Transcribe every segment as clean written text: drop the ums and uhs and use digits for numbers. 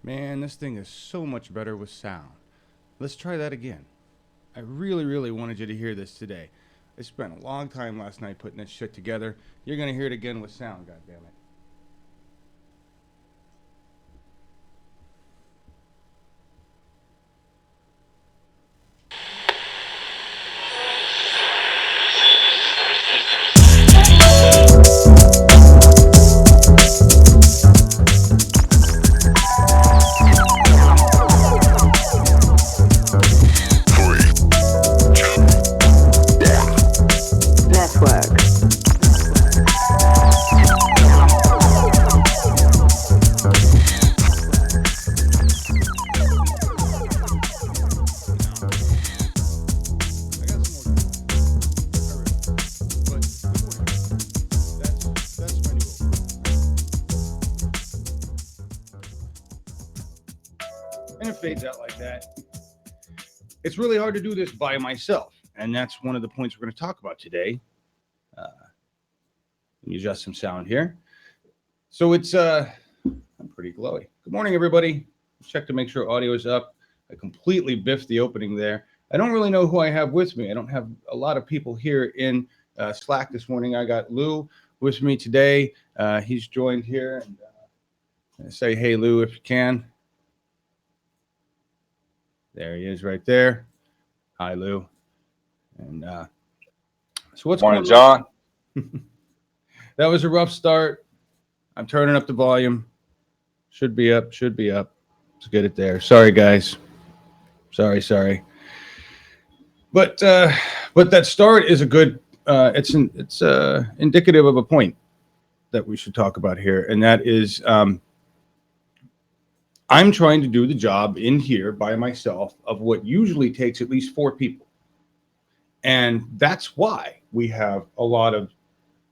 Man, this thing is so much better with sound. Let's try that again. I really, really wanted you to hear this today. I spent a long time last night putting this shit together. You're gonna hear it again with sound, goddammit. And it fades out like that. It's really hard to do this by myself, and that's one of the points we're going to talk about today. Let me adjust some sound here. So I'm pretty glowy. Good morning, everybody. Check to make sure audio is up. I completely biffed the opening there. I don't really know who I have with me. I don't have a lot of people here in Slack this morning. I got Lou with me today. He's joined here. And say, hey, Lou, if you can. There he is right there. Hi, Lou. And so what's Morning, going on? John? That was a rough start. I'm turning up the volume. Should be up. Let's get it there. Sorry, guys. Sorry. But that start is a good. It's indicative of a point that we should talk about here, and that is I'm trying to do the job in here by myself of what usually takes at least 4 people. And that's why we have a lot of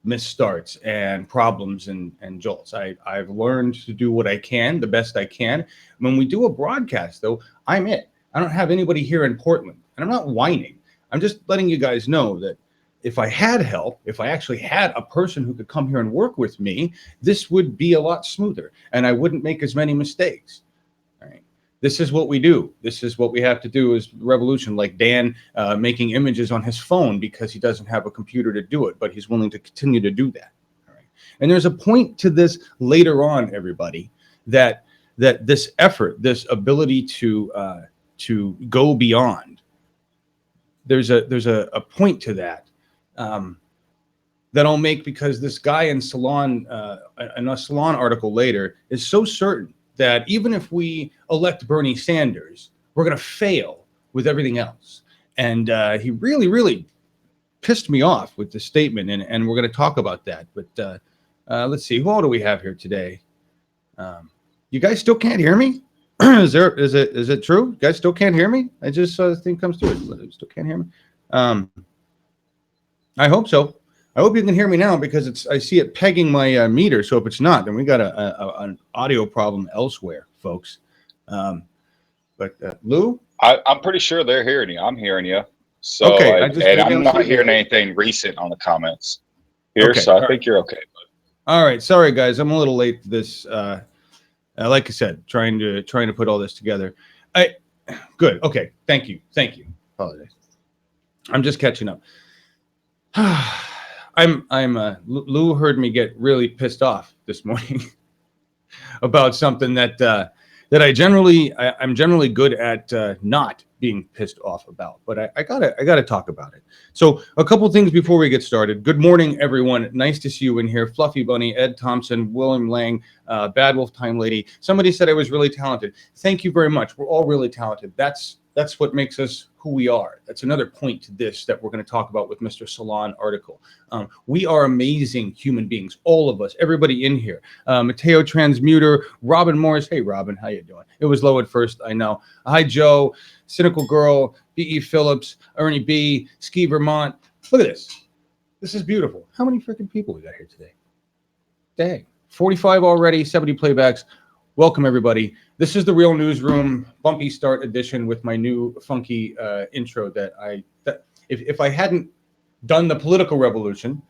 misstarts and problems and jolts. I've learned to do what I can, the best I can. When we do a broadcast, though, I'm it. I don't have anybody here in Portland. And I'm not whining. I'm just letting you guys know that if I had help, if I actually had a person who could come here and work with me, this would be a lot smoother and I wouldn't make as many mistakes. All right. This is what we do. This is what we have to do as revolution, like Dan making images on his phone because he doesn't have a computer to do it, but he's willing to continue to do that. All right. And there's a point to this later on, everybody, that this effort, this ability to go beyond, there's a point to that that I'll make because this guy in Salon, in a Salon article later, is so certain that even if we elect Bernie Sanders, we're going to fail with everything else. And he really, really pissed me off with this statement, and we're going to talk about that. But let's see, who all do we have here today? You guys still can't hear me? Is it true? You guys still can't hear me? I just saw this thing comes through. You still can't hear me? I hope so. I hope you can hear me now because I see it pegging my meter. So if it's not, then we got an audio problem elsewhere, folks. But Lou? I'm pretty sure they're hearing you. I'm hearing you. So, okay, I'm not hearing anything recent on the comments here, okay, so I think you're okay. All right, sorry guys, I'm a little late to this. Like I said, trying to put all this together. Good. Okay, thank you. Apologize. I'm just catching up. Lou heard me get really pissed off this morning about something that I'm generally good at not being pissed off about, but I gotta talk about it. So a couple things before we get started. Good morning, everyone. Nice to see you in here. Fluffy Bunny, Ed Thompson, William Lang, Bad Wolf Time Lady. Somebody said I was really talented. Thank you very much. We're all really talented. That's what makes us who we are. That's another point to this that we're going to talk about with Mr. Salon article. We are amazing human beings, all of us, everybody in here. Mateo Transmuter, Robin Morris. Hey, Robin, how you doing? It was low at first, I know. Hi, Joe, Cynical Girl, B.E. Phillips, Ernie B., Ski Vermont. Look at this. This is beautiful. How many freaking people we got here today? Dang, 45 already, 70 playbacks. Welcome, everybody. This is the Real Newsroom Bumpy Start edition with my new funky intro that if I hadn't done the political revolution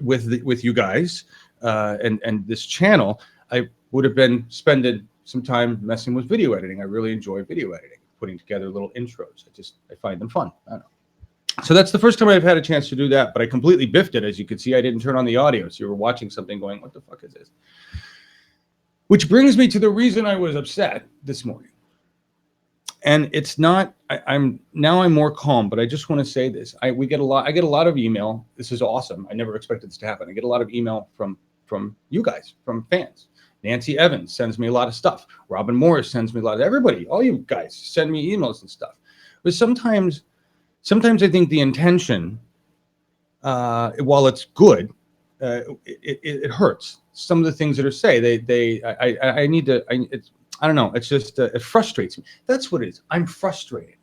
with you guys and this channel, I would have been spending some time messing with video editing. I really enjoy video editing, putting together little intros. I find them fun. I don't know. So that's the first time I've had a chance to do that, but I completely biffed it. As you could see, I didn't turn on the audio. So you were watching something going, what the fuck is this? Which brings me to the reason I was upset this morning. And it's not, I'm more calm, but I just want to say this. I get a lot of email. This is awesome. I never expected this to happen. I get a lot of email from you guys, from fans. Nancy Evans sends me a lot of stuff. Robin Morris sends me a lot of, everybody, all you guys send me emails and stuff. But sometimes I think the intention, while it's good, it hurts. Some of the things that are said, I don't know. It's just, it frustrates me. That's what it is. I'm frustrated,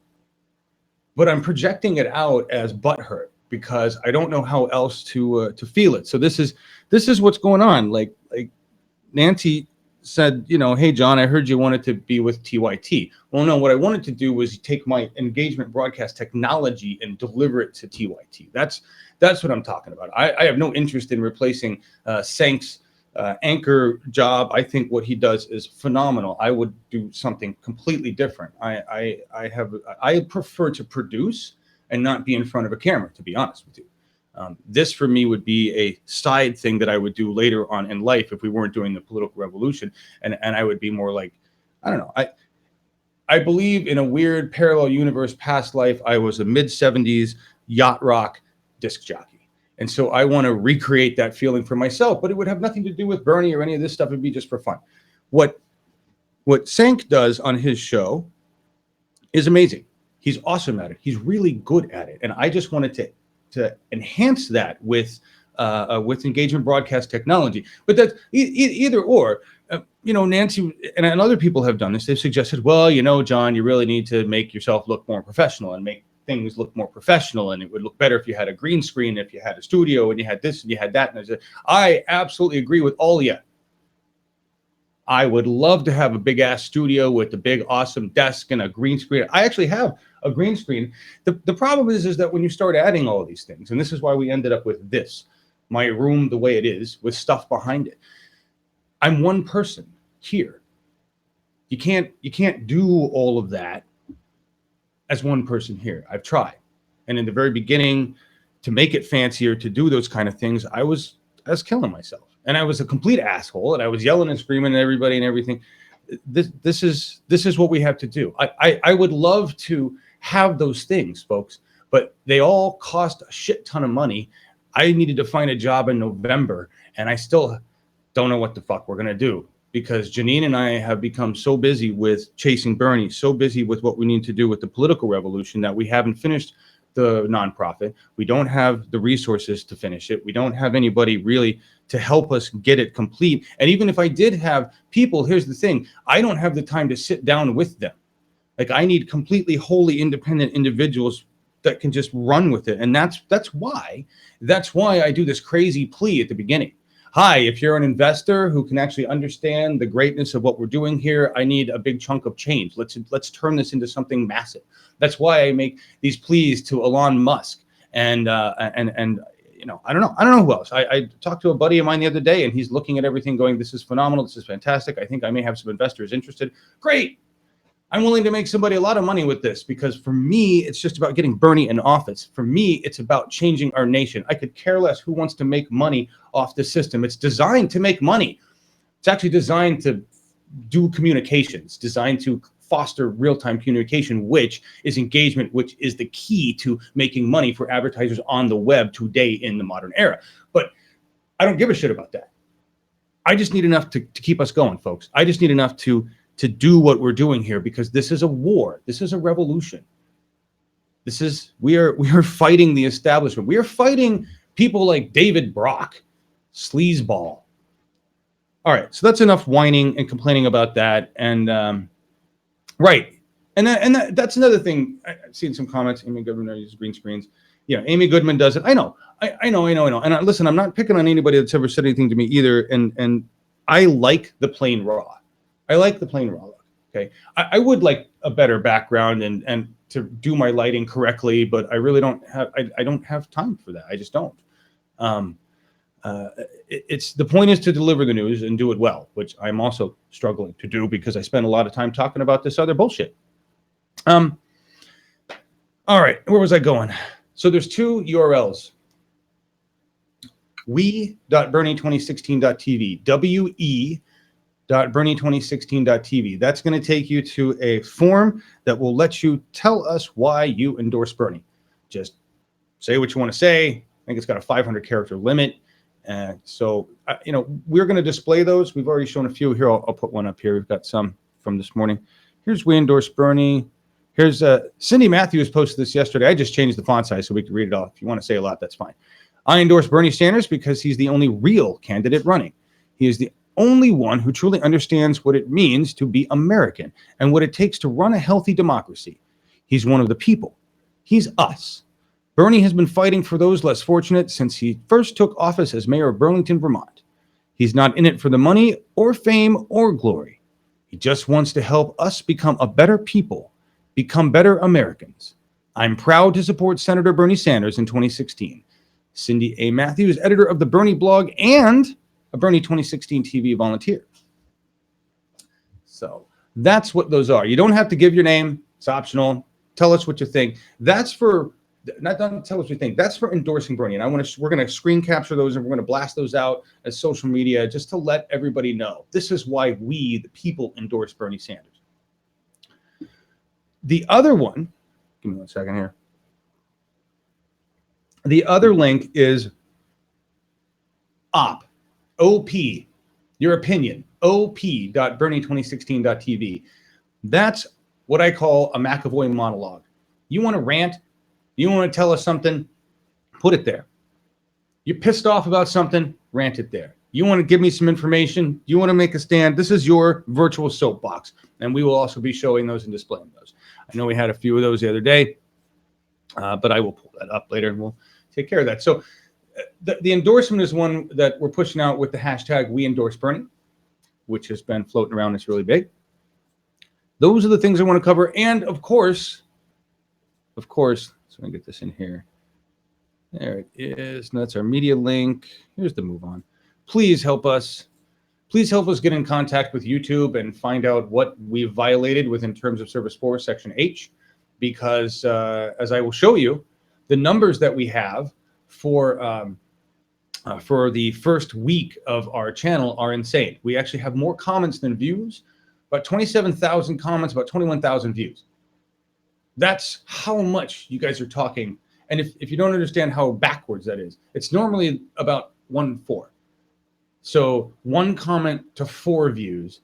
but I'm projecting it out as butthurt because I don't know how else to feel it. So this is what's going on. Like Nancy said, hey, John, I heard you wanted to be with TYT. Well, no, what I wanted to do was take my engagement broadcast technology and deliver it to TYT. That's what I'm talking about. I have no interest in replacing Sank's anchor job. I think what he does is phenomenal. I would do something completely different. I prefer to produce and not be in front of a camera, to be honest with you. This for me would be a side thing that I would do later on in life if we weren't doing the political revolution, and I would be more like, I don't know. I believe in a weird parallel universe past life. I was a mid-70s yacht rock disc jockey, and so I want to recreate that feeling for myself. But it would have nothing to do with Bernie or any of this stuff. It'd be just for fun. What Sank does on his show is amazing. He's awesome at it. He's really good at it, and I just wanted to enhance that with engagement broadcast technology. But that's either or. Nancy and other people have done this. They've suggested, well, John, you really need to make yourself look more professional and make things look more professional. And it would look better if you had a green screen, if you had a studio, and you had this and you had that. And I said, I absolutely agree with all of you. I would love to have a big ass studio with a big awesome desk and a green screen. I actually have a green screen. The problem is that when you start adding all of these things, and this is why we ended up with this, my room the way it is with stuff behind it. I'm one person here. You can't do all of that as one person here. I've tried. And in the very beginning, to make it fancier, to do those kind of things, I was killing myself. And I was a complete asshole, and I was yelling and screaming at everybody and everything. This is what we have to do. I would love to have those things, folks, but they all cost a shit ton of money. I needed to find a job in November, and I still don't know what the fuck we're gonna do, because Janine and I have become so busy with chasing Bernie, so busy with what we need to do with the political revolution, that we haven't finished the nonprofit. We don't have the resources to finish it. We don't have anybody really to help us get it complete. And even if I did have people, here's the thing, I don't have the time to sit down with them. Like, I need completely wholly independent individuals that can just run with it. And that's why I do this crazy plea at the beginning. Hi, if you're an investor who can actually understand the greatness of what we're doing here, I need a big chunk of change. Let's turn this into something massive. That's why I make these pleas to Elon Musk and I don't know who else. I talked to a buddy of mine the other day, and he's looking at everything going, this is phenomenal. This is fantastic. I think I may have some investors interested. Great. I'm willing to make somebody a lot of money with this, because for me, it's just about getting Bernie in office. For me, it's about changing our nation. I could care less who wants to make money off the system. It's designed to make money. It's actually designed to do communications, designed to foster real-time communication, which is engagement, which is the key to making money for advertisers on the web today in the modern era. But I don't give a shit about that. I just need enough to keep us going, folks. I just need enough to do what we're doing here, because this is a war. This is a revolution. We are fighting the establishment. We are fighting people like David Brock, sleazeball. All right, so that's enough whining and complaining about that. And right, and that's another thing. I've seen some comments. Amy Goodman uses green screens. Yeah, Amy Goodman does it. I know. And listen, I'm not picking on anybody that's ever said anything to me either. And I like the plain raw. I like the plain raw look. Okay, I would like a better background and to do my lighting correctly, but I really don't have. I don't have time for that. I just don't. It's the point is to deliver the news and do it well, which I'm also struggling to do because I spend a lot of time talking about this other bullshit. All right, where was I going? So there's two URLs. we.bernie2016.tv, we.bernie2016.tv. That's going to take you to a form that will let you tell us why you endorse Bernie. Just say what you want to say. I think it's got a 500 character limit. So, we're going to display those. We've already shown a few here. I'll put one up here. We've got some from this morning. Here's We Endorse Bernie. Here's Cindy Matthews posted this yesterday. I just changed the font size so we can read it all. If you want to say a lot, that's fine. I endorse Bernie Sanders because he's the only real candidate running. He is the only one who truly understands what it means to be American and what it takes to run a healthy democracy. He's one of the people. He's us. Bernie has been fighting for those less fortunate since he first took office as mayor of Burlington, Vermont. He's not in it for the money or fame or glory. He just wants to help us become a better people, become better Americans. I'm proud to support Senator Bernie Sanders in 2016. Cindy A. Matthews, editor of the Bernie blog and a Bernie 2016 TV volunteer. So that's what those are. You don't have to give your name. It's optional. Tell us what you think. That's for, not tell us what you think. That's for endorsing Bernie. And we're going to screen capture those and we're going to blast those out as social media just to let everybody know. This is why we, the people, endorse Bernie Sanders. The other one, give me 1 second here. The other link is OP, your opinion, op.bernie2016.tv. That's what I call a McAvoy monologue. You want to rant? You want to tell us something? Put it there. You're pissed off about something? Rant it there. You want to give me some information? You want to make a stand? This is your virtual soapbox. And we will also be showing those and displaying those. I know we had a few of those the other day, but I will pull that up later and we'll take care of that. So the endorsement is one that we're pushing out with the hashtag #WeEndorseBernie, which has been floating around. It's really big. Those are the things I want to cover. And of course, so let me get this in here. There it is. And that's our media link. Here's the move on. Please help us. Please help us get in contact with YouTube and find out what we've violated within terms of service 4, section H, because as I will show you, the numbers that we have for the first week of our channel are insane. We actually have more comments than views, about 27,000 comments, about 21,000 views. That's how much you guys are talking. And if you don't understand how backwards that is, it's normally about 1-4. So 1 comment to 4 views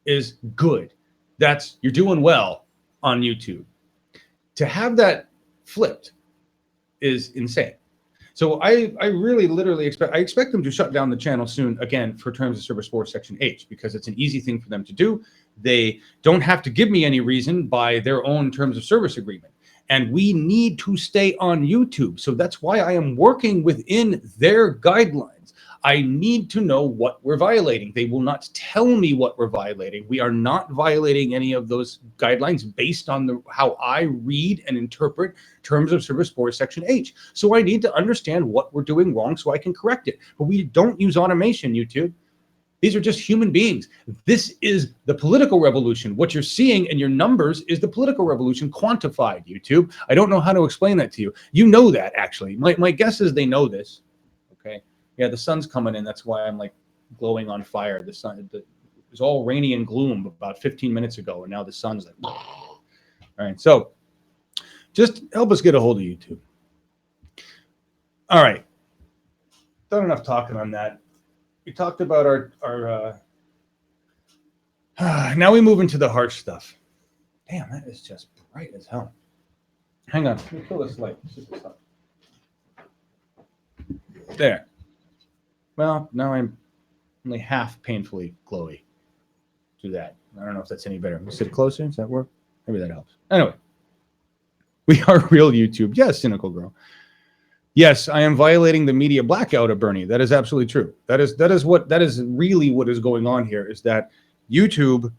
is good. You're doing well on YouTube. To have that flipped is insane. So I really literally expect them to shut down the channel soon again for terms of service 4 section H, because it's an easy thing for them to do. They don't have to give me any reason by their own terms of service agreement. And we need to stay on YouTube. So that's why I am working within their guidelines. I need to know what we're violating. They will not tell me what we're violating. We are not violating any of those guidelines based on how I read and interpret terms of service 4 section H. So I need to understand what we're doing wrong so I can correct it. But we don't use automation, YouTube. These are just human beings. This is the political revolution. What you're seeing in your numbers is the political revolution quantified, YouTube. I don't know how to explain that to you. You know that, actually. My guess is they know this. Okay. Yeah, the sun's coming in. That's why I'm like glowing on fire. The sun, it was all rainy and gloom about 15 minutes ago, and now the sun's like, all right. So just help us get a hold of YouTube. All right. Done enough talking on that. We talked about our now we move into the harsh stuff. Damn, that is just bright as hell. Hang on, let me kill this light. There. Well, now I'm only half painfully glowy. Do that. I don't know if that's any better. Sit it closer. Does that work? Maybe that helps. Anyway, we are real YouTube. Yes, cynical girl. Yes, I am violating the media blackout of Bernie. That is absolutely true. That is really what is going on here, is that YouTube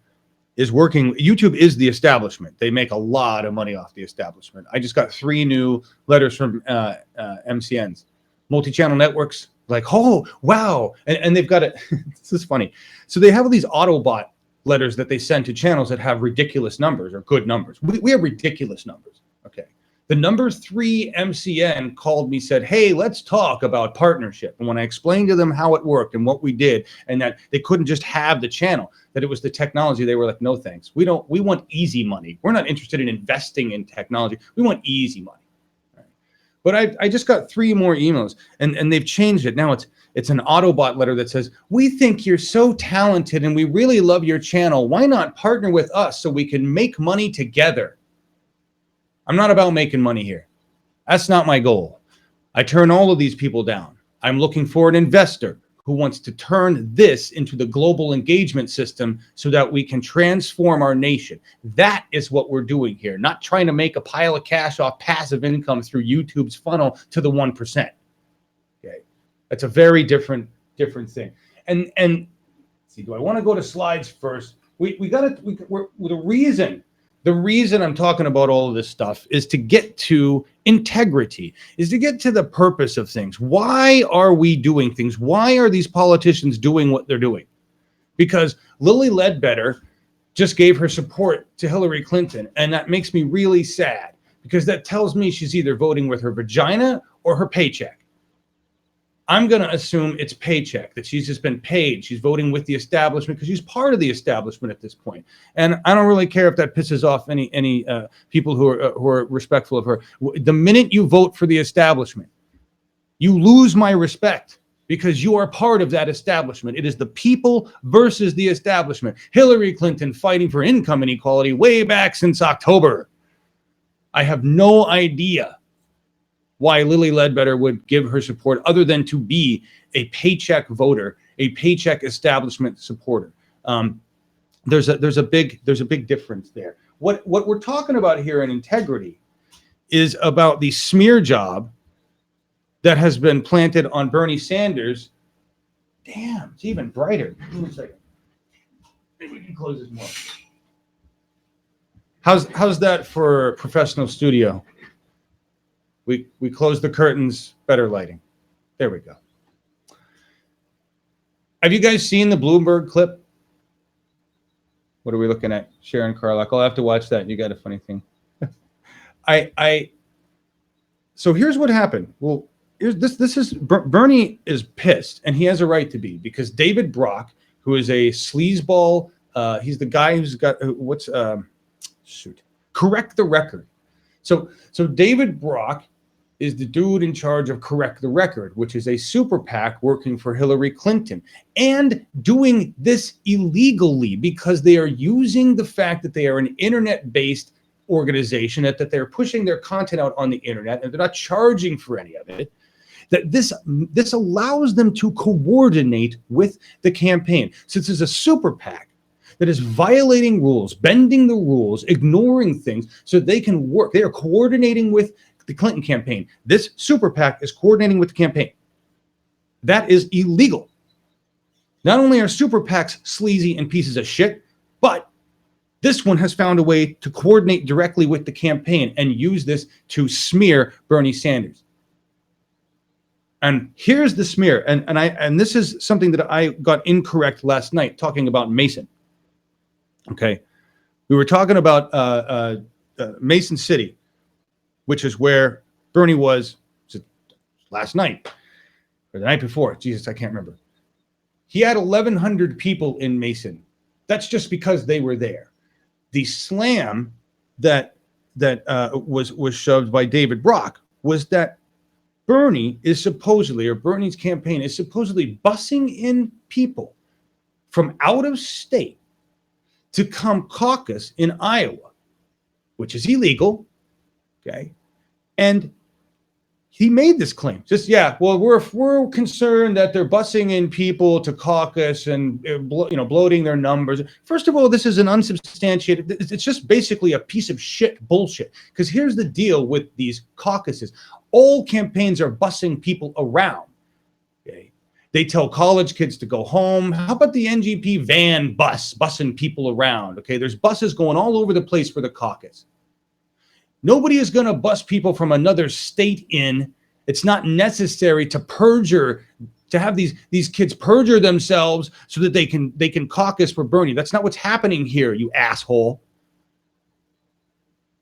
is working. YouTube is the establishment. They make a lot of money off the establishment. I just got 3 new letters from MCNs, multi-channel networks. Like, oh, wow. And they've got it. This is funny. So they have all these Autobot letters that they send to channels that have ridiculous numbers or good numbers. We have ridiculous numbers. Okay. The number 3 MCN called me, said, hey, let's talk about partnership. And when I explained to them how it worked and what we did, and that they couldn't just have the channel, that it was the technology, they were like, no, thanks. We want easy money. We're not interested in investing in technology. We want easy money. Right? But I just got 3 more emails, and they've changed it. Now it's an Autobot letter that says, we think you're so talented and we really love your channel. Why not partner with us so we can make money together? I'm not about making money here. That's not my goal. I turn all of these people down. I'm looking for an investor who wants to turn this into the global engagement system so that we can transform our nation. That is what we're doing here, not trying to make a pile of cash off passive income through YouTube's funnel to the 1%. Okay, that's a very different thing. And see, do I want to go to slides first? The reason I'm talking about all of this stuff is to get to integrity, is to get to the purpose of things. Why are we doing things? Why are these politicians doing what they're doing? Because Lilly Ledbetter just gave her support to Hillary Clinton, and that makes me really sad, because that tells me she's either voting with her vagina or her paycheck. I'm going to assume it's paycheck, that she's just been paid. She's voting with the establishment because she's part of the establishment at this point. And I don't really care if that pisses off any people who are respectful of her. The minute you vote for the establishment, you lose my respect, because you are part of that establishment. It is the people versus the establishment. Hillary Clinton fighting for income inequality way back since October. I have no idea why Lilly Ledbetter would give her support other than to be a paycheck voter, a paycheck establishment supporter. There's a big difference there. What we're talking about here in integrity is about the smear job that has been planted on Bernie Sanders. Damn, it's even brighter. Give me a second. Maybe we can close this more. How's that for professional studio? We close the curtains, better lighting. There we go. Have you guys seen the Bloomberg clip? What are we looking at? Sharon Carlock. I'll have to watch that. You got a funny thing. So here's what happened. Well, this is Bernie is pissed, and he has a right to be, because David Brock, who is a sleazeball, he's the guy who's got Correct the Record. So David Brock is the dude in charge of Correct the Record, which is a super PAC working for Hillary Clinton, and doing this illegally, because they are using the fact that they are an internet-based organization, that they're pushing their content out on the internet, and they're not charging for any of it. That this allows them to coordinate with the campaign. Since it's a super PAC that is violating rules, bending the rules, ignoring things so they can work. They are coordinating with the Clinton campaign. This super PAC is coordinating with the campaign. That is illegal. Not only are super PACs sleazy and pieces of shit, but this one has found a way to coordinate directly with the campaign and use this to smear Bernie Sanders. And here's the smear. And this is something that I got incorrect last night talking about Mason. Okay. We were talking about Mason City, which is where Bernie was last night or the night before. Jesus, I can't remember. He had 1,100 people in Mason. That's just because they were there. The slam that was shoved by David Brock was that Bernie is supposedly, or Bernie's campaign is supposedly, bussing in people from out of state to come caucus in Iowa, which is illegal. Okay. And he made this claim. Just, yeah, well, we're concerned that they're busing in people to caucus and bloating their numbers. First of all, this is an unsubstantiated, it's just basically a piece of shit bullshit. Because here's the deal with these caucuses. All campaigns are busing people around. Okay. They tell college kids to go home. How about the NGP van bussing people around? Okay, there's buses going all over the place for the caucus. Nobody is going to bus people from another state in. It's not necessary to perjure to have these kids perjure themselves so that they can caucus for Bernie. That's not what's happening here, you asshole.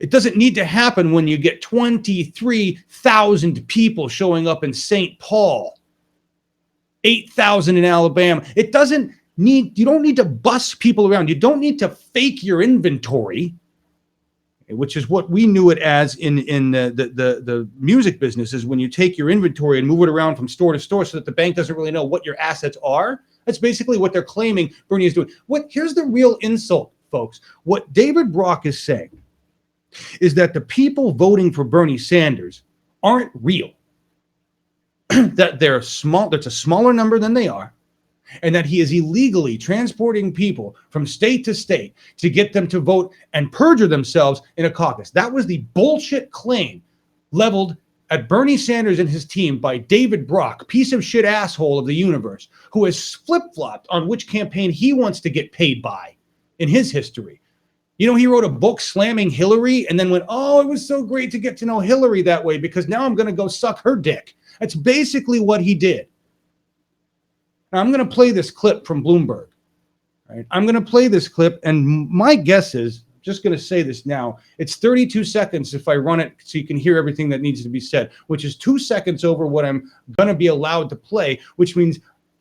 It doesn't need to happen when you get 23,000 people showing up in St. Paul, 8,000 in Alabama. It doesn't need, you don't need to bus people around. You don't need to fake your inventory, which is what we knew it as in the music business, is when you take your inventory and move it around from store to store so that the bank doesn't really know what your assets are. That's basically what they're claiming Bernie is doing. Here's the real insult, folks. What David Brock is saying is that the people voting for Bernie Sanders aren't real, that they're small, that's a smaller number than they are, and that he is illegally transporting people from state to state to get them to vote and perjure themselves in a caucus. That was the bullshit claim leveled at Bernie Sanders and his team by David Brock, piece of shit asshole of the universe, who has flip-flopped on which campaign he wants to get paid by in his history. You know, he wrote a book slamming Hillary and then went, oh, it was so great to get to know Hillary that way because now I'm going to go suck her dick. That's basically what he did. Now, I'm going to play this clip from Bloomberg. Right? I'm going to play this clip, and my guess is, I'm just going to say this now, it's 32 seconds if I run it so you can hear everything that needs to be said, which is 2 seconds over what I'm going to be allowed to play, which means,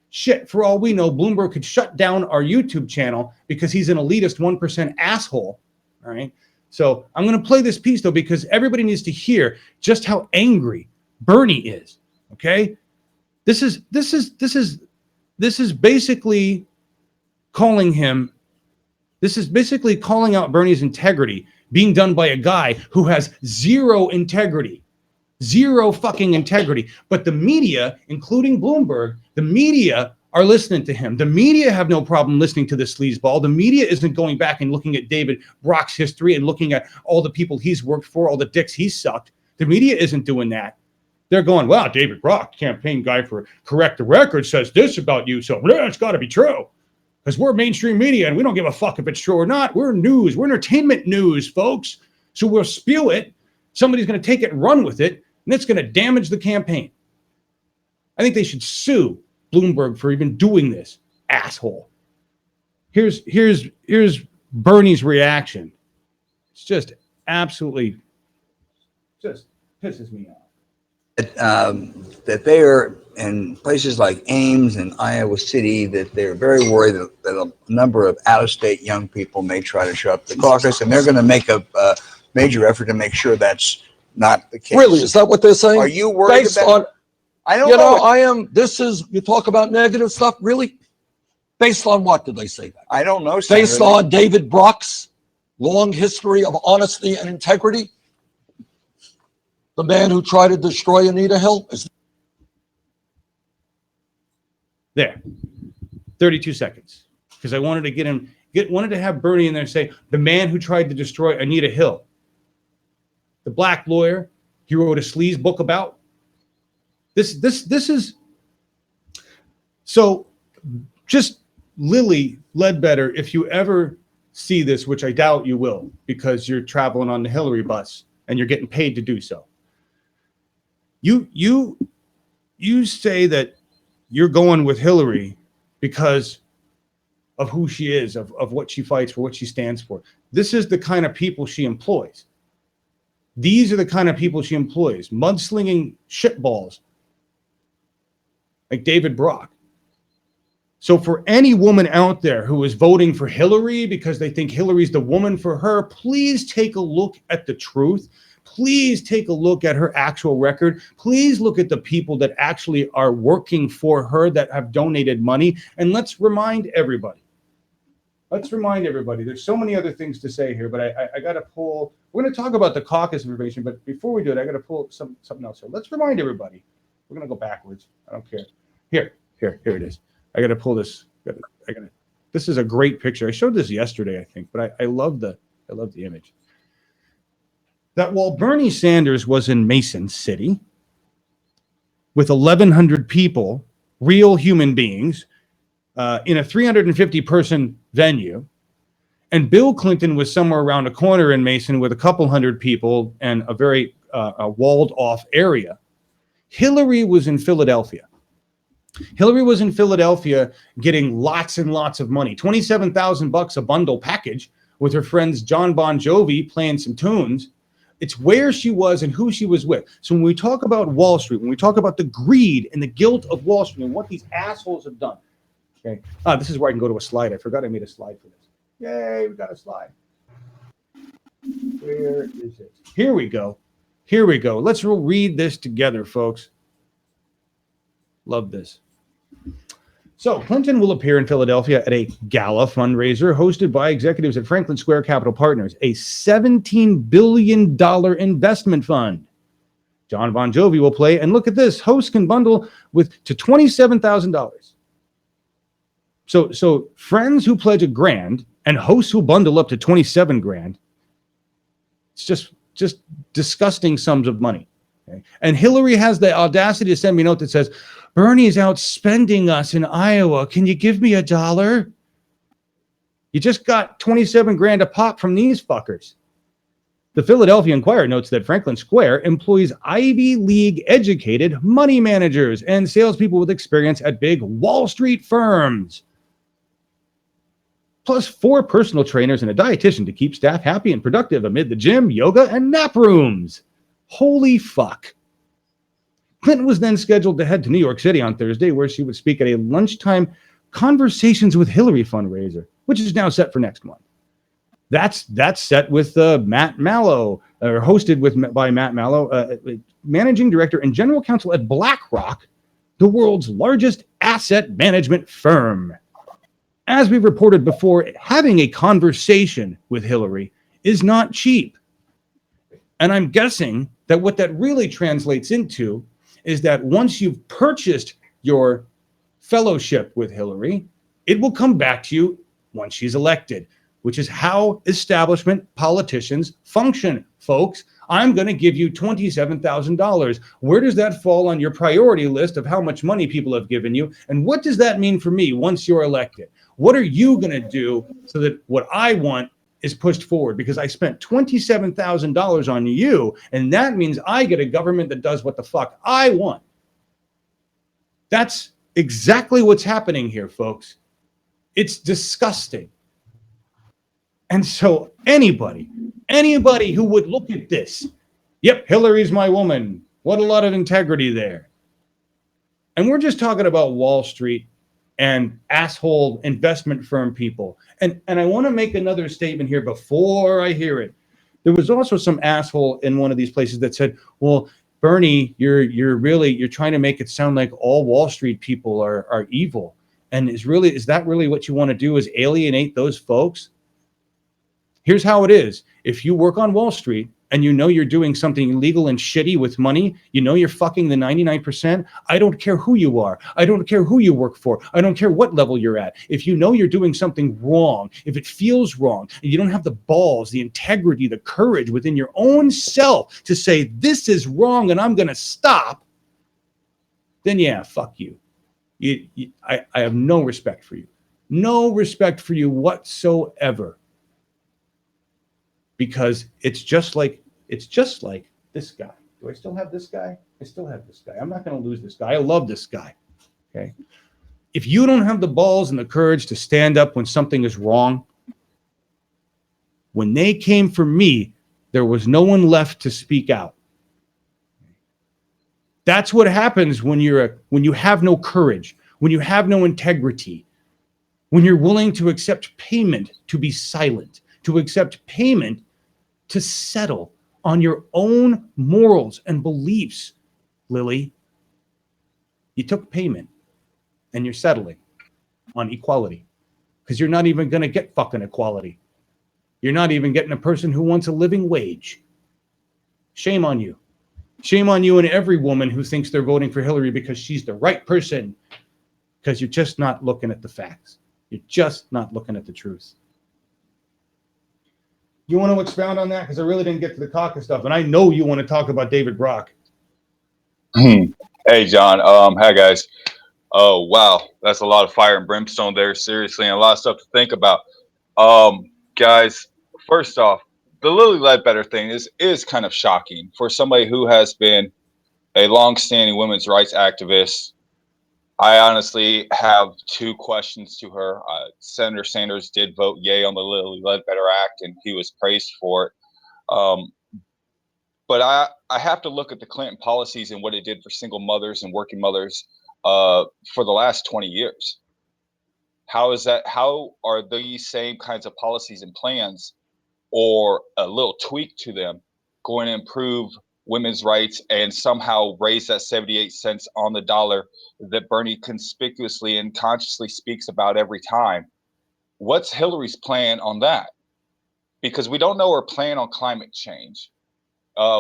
shit, for all we know, Bloomberg could shut down our YouTube channel because he's an elitist 1% asshole. All right. So I'm going to play this piece, though, because everybody needs to hear just how angry Bernie is. Okay. This is basically calling him. This is basically calling out Bernie's integrity being done by a guy who has zero integrity. Zero fucking integrity. But the media, including Bloomberg, the media are listening to him. The media have no problem listening to this sleazeball. The media isn't going back and looking at David Brock's history and looking at all the people he's worked for, all the dicks he's sucked. The media isn't doing that. They're going, well, David Brock, campaign guy for Correct the Record, says this about you, so it's got to be true. Because we're mainstream media and we don't give a fuck if it's true or not. We're news. We're entertainment news, folks. So we'll spew it. Somebody's going to take it and run with it. And it's going to damage the campaign. I think they should sue Bloomberg for even doing this, asshole. Here's Bernie's reaction. It's just absolutely, just pisses me off. That they are in places like Ames and Iowa City, that they're very worried that a number of out-of-state young people may try to show up to the caucus, and they're going to make a major effort to make sure that's not the case. Really, is that what they're saying? Are you worried Based about? on, I don't you know. know, I am. This is, you talk about negative stuff. Really, based on what did they say that? I don't know. Based Senator. on David Brock's long history of honesty and integrity, the man who tried to destroy Anita Hill is there. 32 seconds, because I wanted to wanted to have Bernie in there say the man who tried to destroy Anita Hill. The black lawyer he wrote a sleaze book about. This is so. Just Lily Ledbetter, if you ever see this, which I doubt you will, because you're traveling on the Hillary bus and you're getting paid to do so. You say that you're going with Hillary because of who she is, of what she fights for, what she stands for. This is the kind of people she employs. These are the kind of people she employs. Mudslinging shitballs like David Brock. So for any woman out there who is voting for Hillary because they think Hillary's the woman for her, please take a look at the truth. Please take a look at her actual record. Please look at the people that actually are working for her, that have donated money. And let's remind everybody. There's so many other things to say here, but I got to pull. We're going to talk about the caucus information, but before we do it, I got to pull something else. So let's remind everybody. We're going to go backwards. I don't care. Here it is. I got to pull this. This is a great picture. I showed this yesterday, I think, but I love the image. That while Bernie Sanders was in Mason City with 1,100 people, real human beings, in a 350-person venue, and Bill Clinton was somewhere around a corner in Mason with a couple hundred people and a very walled-off area, Hillary was in Philadelphia. Hillary was in Philadelphia getting lots and lots of money, $27,000 a bundle package with her friends John Bon Jovi playing some tunes. It's where she was and who she was with. So when we talk about Wall Street, when we talk about the greed and the guilt of Wall Street and what these assholes have done. Okay. This is where I can go to a slide. I forgot I made a slide for this. Yay, we got a slide. Where is it? Here we go. Here we go. Let's read this together, folks. Love this. So Clinton will appear in Philadelphia at a gala fundraiser hosted by executives at Franklin Square Capital Partners, a $17 billion investment fund. John Bon Jovi will play, and look at this, hosts can bundle to $27,000. So friends who pledge $1,000 and hosts who bundle up to $27,000. It's just disgusting sums of money. Okay? And Hillary has the audacity to send me a note that says, Bernie's out spending us in Iowa. Can you give me $1? You just got $27,000 a pop from these fuckers. The Philadelphia Inquirer notes that Franklin Square employs Ivy League educated money managers and salespeople with experience at big Wall Street firms, plus 4 personal trainers and a dietitian to keep staff happy and productive amid the gym, yoga, and nap rooms. Holy fuck. Clinton was then scheduled to head to New York City on Thursday, where she would speak at a lunchtime Conversations with Hillary fundraiser, which is now set for next month. That's set with Matt Mallow, or hosted by Matt Mallow, managing director and general counsel at BlackRock, the world's largest asset management firm. As we've reported before, having a conversation with Hillary is not cheap. And I'm guessing that what that really translates into is that once you've purchased your fellowship with Hillary, it will come back to you once she's elected, which is how establishment politicians function, folks. I'm going to give you $27,000. Where does that fall on your priority list of how much money people have given you? And what does that mean for me once you're elected? What are you going to do so that what I want is pushed forward? Because I spent $27,000 on you, and that means I get a government that does what the fuck I want. That's exactly what's happening here, folks. It's disgusting. And so anybody who would look at this, yep, Hillary's my woman. What a lot of integrity there. And we're just talking about Wall Street and asshole investment firm people. And I want to make another statement here before I hear it. There was also some asshole in one of these places that said, well, Bernie, you're trying to make it sound like all Wall Street people are evil. And is that really what you want to do, is alienate those folks? Here's how it is. If you work on Wall Street and you know you're doing something illegal and shitty with money, you know you're fucking the 99%, I don't care who you are. I don't care who you work for. I don't care what level you're at. If you know you're doing something wrong, if it feels wrong, and you don't have the balls, the integrity, the courage within your own self to say, this is wrong and I'm going to stop, then yeah, fuck you. I have no respect for you. No respect for you whatsoever. Because it's just like this guy. Do I still have this guy? I still have this guy. I'm not going to lose this guy. I love this guy. Okay. If you don't have the balls and the courage to stand up when something is wrong, when they came for me, there was no one left to speak out. That's what happens when you have no courage, when you have no integrity, when you're willing to accept payment to be silent, to accept payment to settle on your own morals and beliefs, Lily. You took payment and you're settling on equality because you're not even going to get fucking equality. You're not even getting a person who wants a living wage. Shame on you. Shame on you and every woman who thinks they're voting for Hillary because she's the right person, because you're just not looking at the facts. You're just not looking at the truth. You want to expound on that? Because I really didn't get to the caucus stuff. And I know you want to talk about David Brock. Hey, John. Hi, guys. Oh, wow. That's a lot of fire and brimstone there, seriously, and a lot of stuff to think about. Guys, first off, the Lily Ledbetter thing is kind of shocking for somebody who has been a long-standing women's rights activist. I honestly have two questions to her. Senator Sanders did vote yay on the Lilly Ledbetter Act, and he was praised for it. But I have to look at the Clinton policies and what it did for single mothers and working mothers for the last 20 years. How is that? How are these same kinds of policies and plans, or a little tweak to them, going to improve women's rights and somehow raise that 78 cents on the dollar that Bernie conspicuously and consciously speaks about every time? What's Hillary's plan on that? Because we don't know her plan on climate change.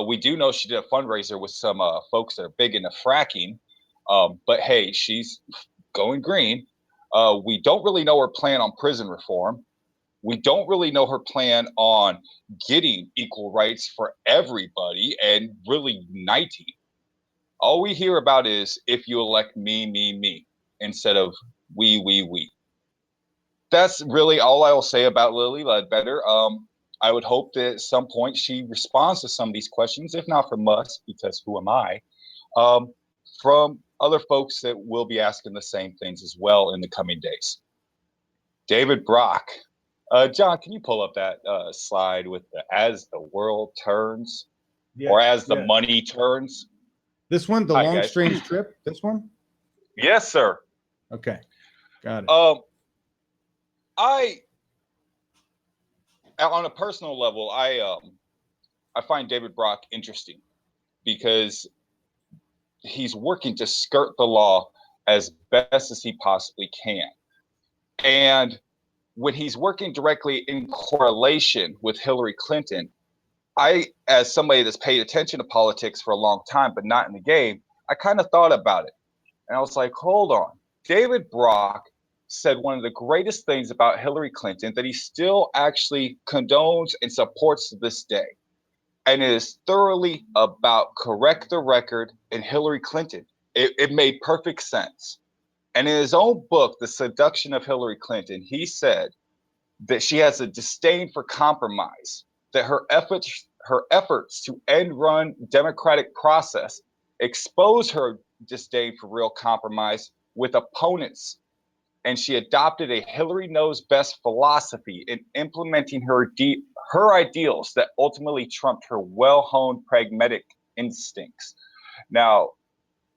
We do know she did a fundraiser with some folks that are big into fracking. But hey, she's going green. We don't really know her plan on prison reform. We don't really know her plan on getting equal rights for everybody and really uniting. All we hear about is if you elect me, instead of we. That's really all I will say about Lilly Ledbetter. I would hope that at some point she responds to some of these questions, if not from us, because who am I, from other folks that will be asking the same things as well in the coming days. David Brock. John, can you pull up that slide with the as the world turns, or as the money turns? This one, the Hi, long guys. strange trip. This one. Yes, sir. Okay, got it. I, on a personal level, I find David Brock interesting because he's working to skirt the law as best as he possibly can. And when he's working directly in correlation with Hillary Clinton, I, as somebody that's paid attention to politics for a long time, but not in the game, I kind of thought about it. And I was like, hold on. David Brock said one of the greatest things about Hillary Clinton that he still actually condones and supports to this day. And it is thoroughly about correct the record in Hillary Clinton. It made perfect sense. And in his own book, The Seduction of Hillary Clinton, he said that she has a disdain for compromise, that her efforts to end run democratic process expose her disdain for real compromise with opponents. And she adopted a Hillary knows best philosophy in implementing her ideals that ultimately trumped her well-honed pragmatic instincts. Now,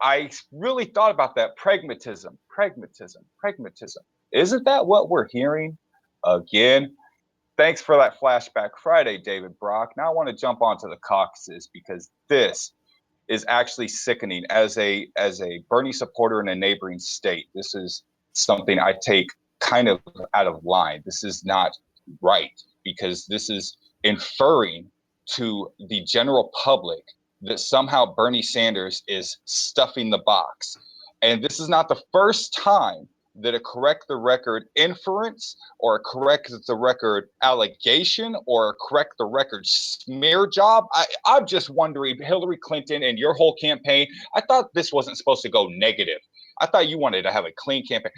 I really thought about that. Pragmatism. Isn't that what we're hearing again? Thanks for that flashback Friday, David Brock. Now I want to jump onto the caucuses because this is actually sickening. As a Bernie supporter in a neighboring state, this is something I take kind of out of line. This is not right because this is inferring to the general public that somehow Bernie Sanders is stuffing the box. And this is not the first time that a correct the record inference or a correct the record allegation or a correct the record smear job. I'm just wondering, Hillary Clinton and your whole campaign, I thought this wasn't supposed to go negative. I thought you wanted to have a clean campaign.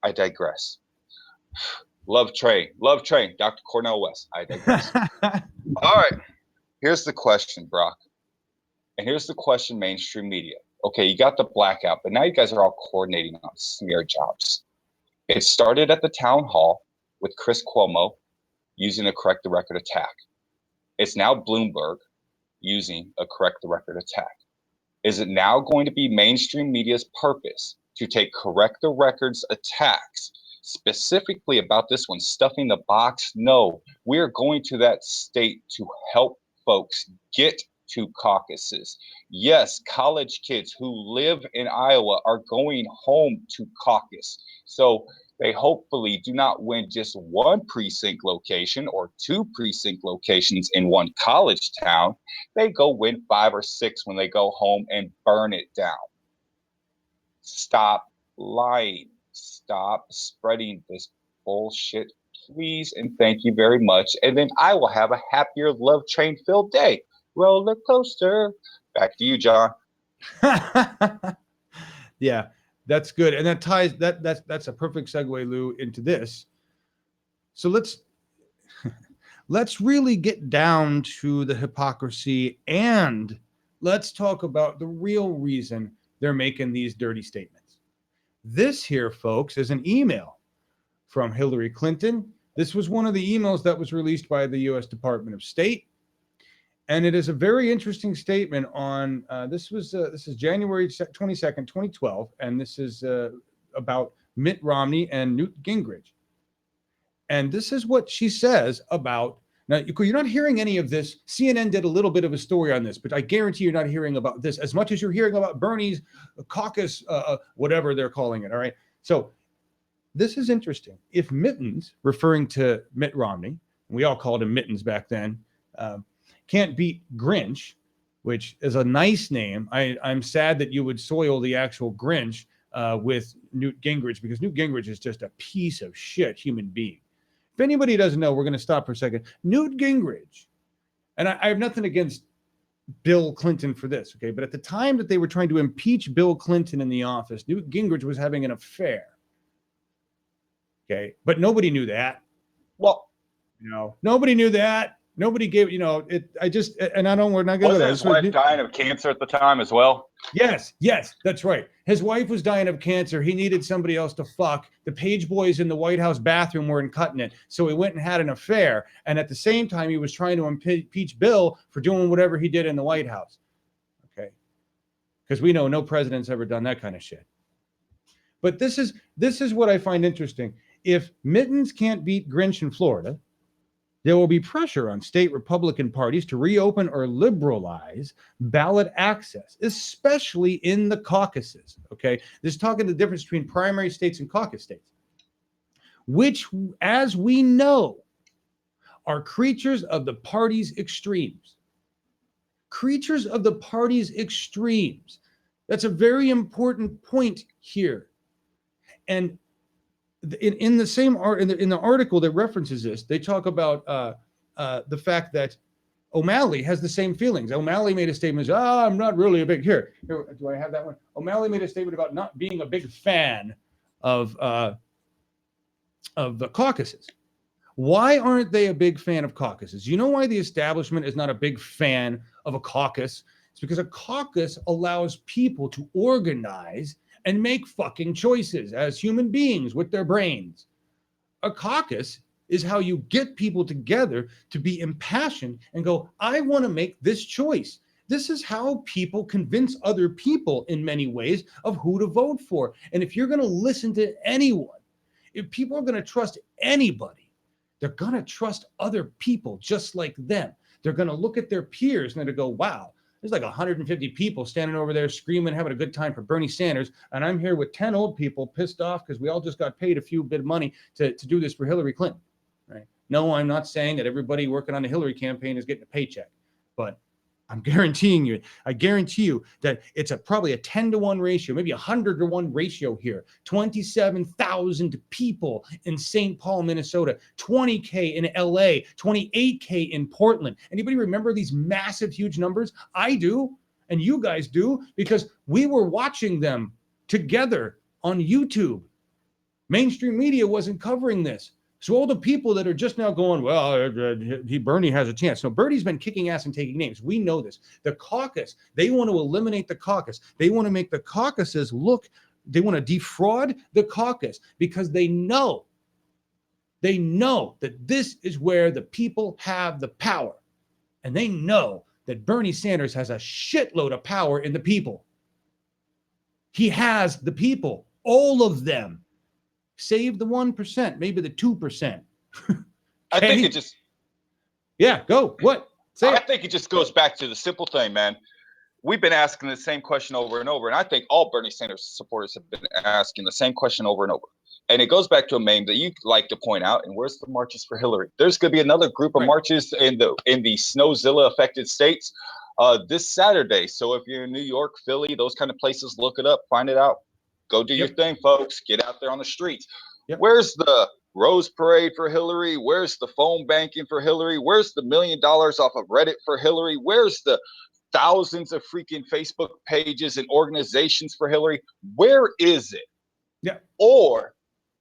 I digress. Love train, Dr. Cornel West. I digress. All right, here's the question, Brock. And here's the question, mainstream media. Okay, you got the blackout, but now you guys are all coordinating on smear jobs. It started at the town hall with Chris Cuomo using a correct the record attack. It's now Bloomberg using a correct the record attack. Is it now going to be mainstream media's purpose to take correct the records attacks, specifically about this one, stuffing the box? No, we're going to that state to help folks get to caucuses. Yes, college kids who live in Iowa are going home to caucus. So they hopefully do not win just one precinct location or two precinct locations in one college town. They go win 5 or 6 when they go home and burn it down. Stop lying. Stop spreading this bullshit, please, and thank you very much. And then I will have a happier, love train filled day. Roller coaster. Back to you, John. Yeah, that's good, and that ties that's a perfect segue, Lou, into this. So let's really get down to the hypocrisy, and let's talk about the real reason they're making these dirty statements. This here, folks, is an email from Hillary Clinton. This was one of the emails that was released by the U.S. Department of State. And it is a very interesting statement on, this is January 22nd, 2012, and this is about Mitt Romney and Newt Gingrich. And this is what she says about, now you're not hearing any of this. CNN did a little bit of a story on this, but I guarantee you're not hearing about this as much as you're hearing about Bernie's caucus, whatever they're calling it, all right? So this is interesting. If Mittens, referring to Mitt Romney, we all called him Mittens back then, can't beat Grinch, which is a nice name. I'm sad that you would soil the actual Grinch with Newt Gingrich, because Newt Gingrich is just a piece of shit human being. If anybody doesn't know, we're going to stop for a second. Newt Gingrich, and I have nothing against Bill Clinton for this, okay? But at the time that they were trying to impeach Bill Clinton in the office, Newt Gingrich was having an affair, okay? But nobody knew that. Well, Nobody knew that. Nobody gave, we're not going to go there. Wasn't his wife dying of cancer at the time as well? Yes, that's right. His wife was dying of cancer. He needed somebody else to fuck. The page boys in the White House bathroom weren't cutting it. So he went and had an affair. And at the same time, he was trying to impeach Bill for doing whatever he did in the White House. Okay. Because we know no president's ever done that kind of shit. But this is what I find interesting. If Mittens can't beat Grinch in Florida, there will be pressure on state Republican parties to reopen or liberalize ballot access, especially in the caucuses. Okay, this is talking the difference between primary states and caucus states, which, as we know, are creatures of the party's extremes. Creatures of the party's extremes. That's a very important point here. And in the same art, in the article that references this, they talk about the fact that O'Malley has the same feelings. O'Malley made a statement, I'm not really a big, here, do I have that one? O'Malley made a statement about not being a big fan of the caucuses. Why aren't they a big fan of caucuses? You know why the establishment is not a big fan of a caucus? It's because a caucus allows people to organize and make fucking choices as human beings with their brains. A caucus is how you get people together to be impassioned and go, I want to make this choice. This is how people convince other people in many ways of who to vote for. And if you're going to listen to anyone, if people are going to trust anybody, they're going to trust other people just like them. They're going to look at their peers and they're going to go, wow, there's like 150 people standing over there screaming, having a good time for Bernie Sanders. And I'm here with 10 old people pissed off because we all just got paid a few bit of money to do this for Hillary Clinton. Right? No, I'm not saying that everybody working on the Hillary campaign is getting a paycheck, but I guarantee you that it's probably a 10-to-1 ratio, maybe 100-to-1 ratio here. 27,000 people in St. Paul, Minnesota, 20K in LA, 28K in Portland. Anybody remember these massive, huge numbers? I do, and you guys do, because we were watching them together on YouTube. Mainstream media wasn't covering this. So all the people that are just now going, well, Bernie has a chance. No, Bernie's been kicking ass and taking names. We know this. The caucus, they want to eliminate the caucus. They want to make the caucuses look, they want to defraud the caucus because they know that this is where the people have the power. And they know that Bernie Sanders has a shitload of power in the people. He has the people, all of them. Save the 1%, maybe the 2%. I think it just. Yeah, go. What? I think it just goes back to the simple thing, man. We've been asking the same question over and over, and I think all Bernie Sanders supporters have been asking the same question over and over. And it goes back to a meme that you like to point out. And where's the marches for Hillary? There's going to be another group of marches in the Snowzilla affected states this Saturday. So if you're in New York, Philly, those kind of places, look it up, find it out. Go do your thing, folks. Get out there on the streets. Where's the Rose Parade for Hillary? Where's the phone banking for Hillary? Where's the $1 million off of Reddit for Hillary? Where's the thousands of freaking Facebook pages and organizations for Hillary? Where is it? Yeah. Or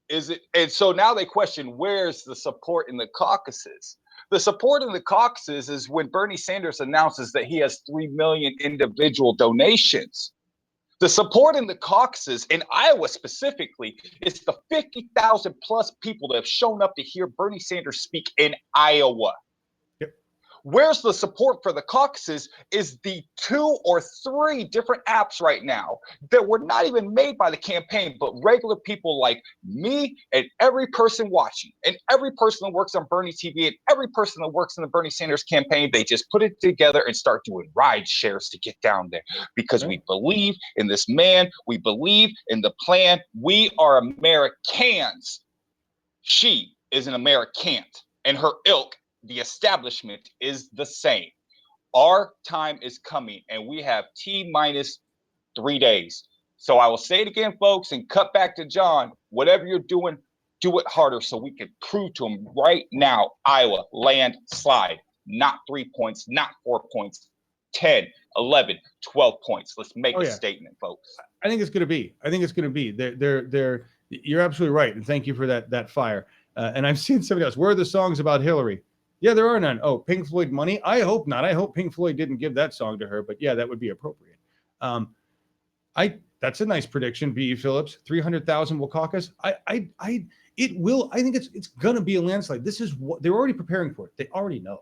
is it? And so now they question, where's the support in the caucuses? The support in the caucuses is when Bernie Sanders announces that he has 3 million individual donations. The support in the caucuses, in Iowa specifically, is the 50,000 plus people that have shown up to hear Bernie Sanders speak in Iowa. Where's the support for the caucuses is the 2 or 3 different apps right now that were not even made by the campaign, but regular people like me and every person watching and every person that works on Bernie TV and every person that works in the Bernie Sanders campaign. They just put it together and start doing ride shares to get down there because we believe in this man. We believe in the plan. We are Americans. She is an American, and her ilk, the establishment, is the same. Our time is coming, and we have T-minus 3 days. So I will say it again, folks, and cut back to John. Whatever you're doing, do it harder so we can prove to them right now, Iowa, landslide, not 3 points, not 4 points, 10, 11, 12 points. Let's make a statement, folks. I think it's going to be. I think it's going to be. You're absolutely right, and thank you for that fire. And I've seen somebody else. Where are the songs about Hillary? Yeah, there are none. Oh, Pink Floyd Money? I hope not. I hope Pink Floyd didn't give that song to her, but yeah, that would be appropriate. That's a nice prediction, B.E. Phillips. 300,000 will caucus. It will. I think it's going to be a landslide. This is what they're already preparing for it. They already know.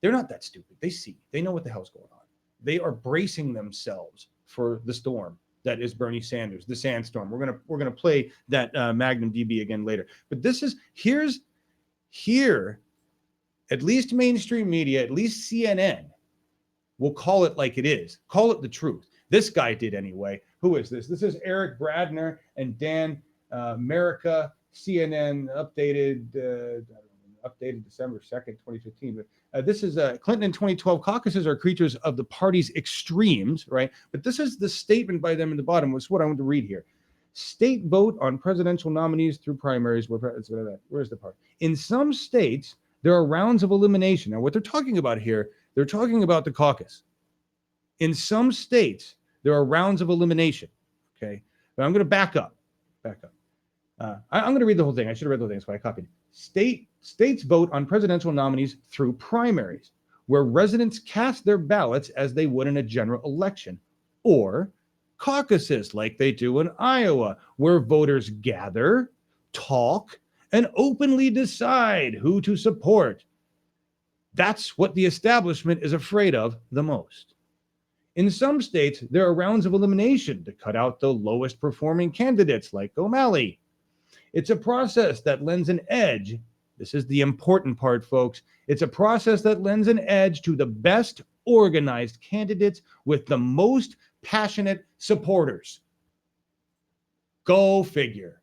They're not that stupid. They see. They know what the hell's going on. They are bracing themselves for the storm that is Bernie Sanders, the sandstorm. We're gonna play that Magnum DB again later. But this is here. At least mainstream media, at least CNN, will call it like it is. Call it the truth. This guy did anyway. Who is this? This is Eric Bradner and Dan Merica, CNN, updated December 2nd, 2015. But this is Clinton in 2012. Caucuses are creatures of the party's extremes, right? But this is the statement by them in the bottom, which is what I want to read here. State vote on presidential nominees through primaries. Where's the part? In some states, there are rounds of elimination. Now, what they're talking about here, they're talking about the caucus. In some states, there are rounds of elimination. Okay, but I'm going to back up. I'm going to read the whole thing. I should have read the whole thing, so I copied it. States vote on presidential nominees through primaries, where residents cast their ballots as they would in a general election, or caucuses like they do in Iowa, where voters gather, talk, and openly decide who to support. That's what the establishment is afraid of the most. In some states, there are rounds of elimination to cut out the lowest performing candidates like O'Malley. It's a process that lends an edge. This is the important part, folks. It's a process that lends an edge to the best organized candidates with the most passionate supporters. Go figure.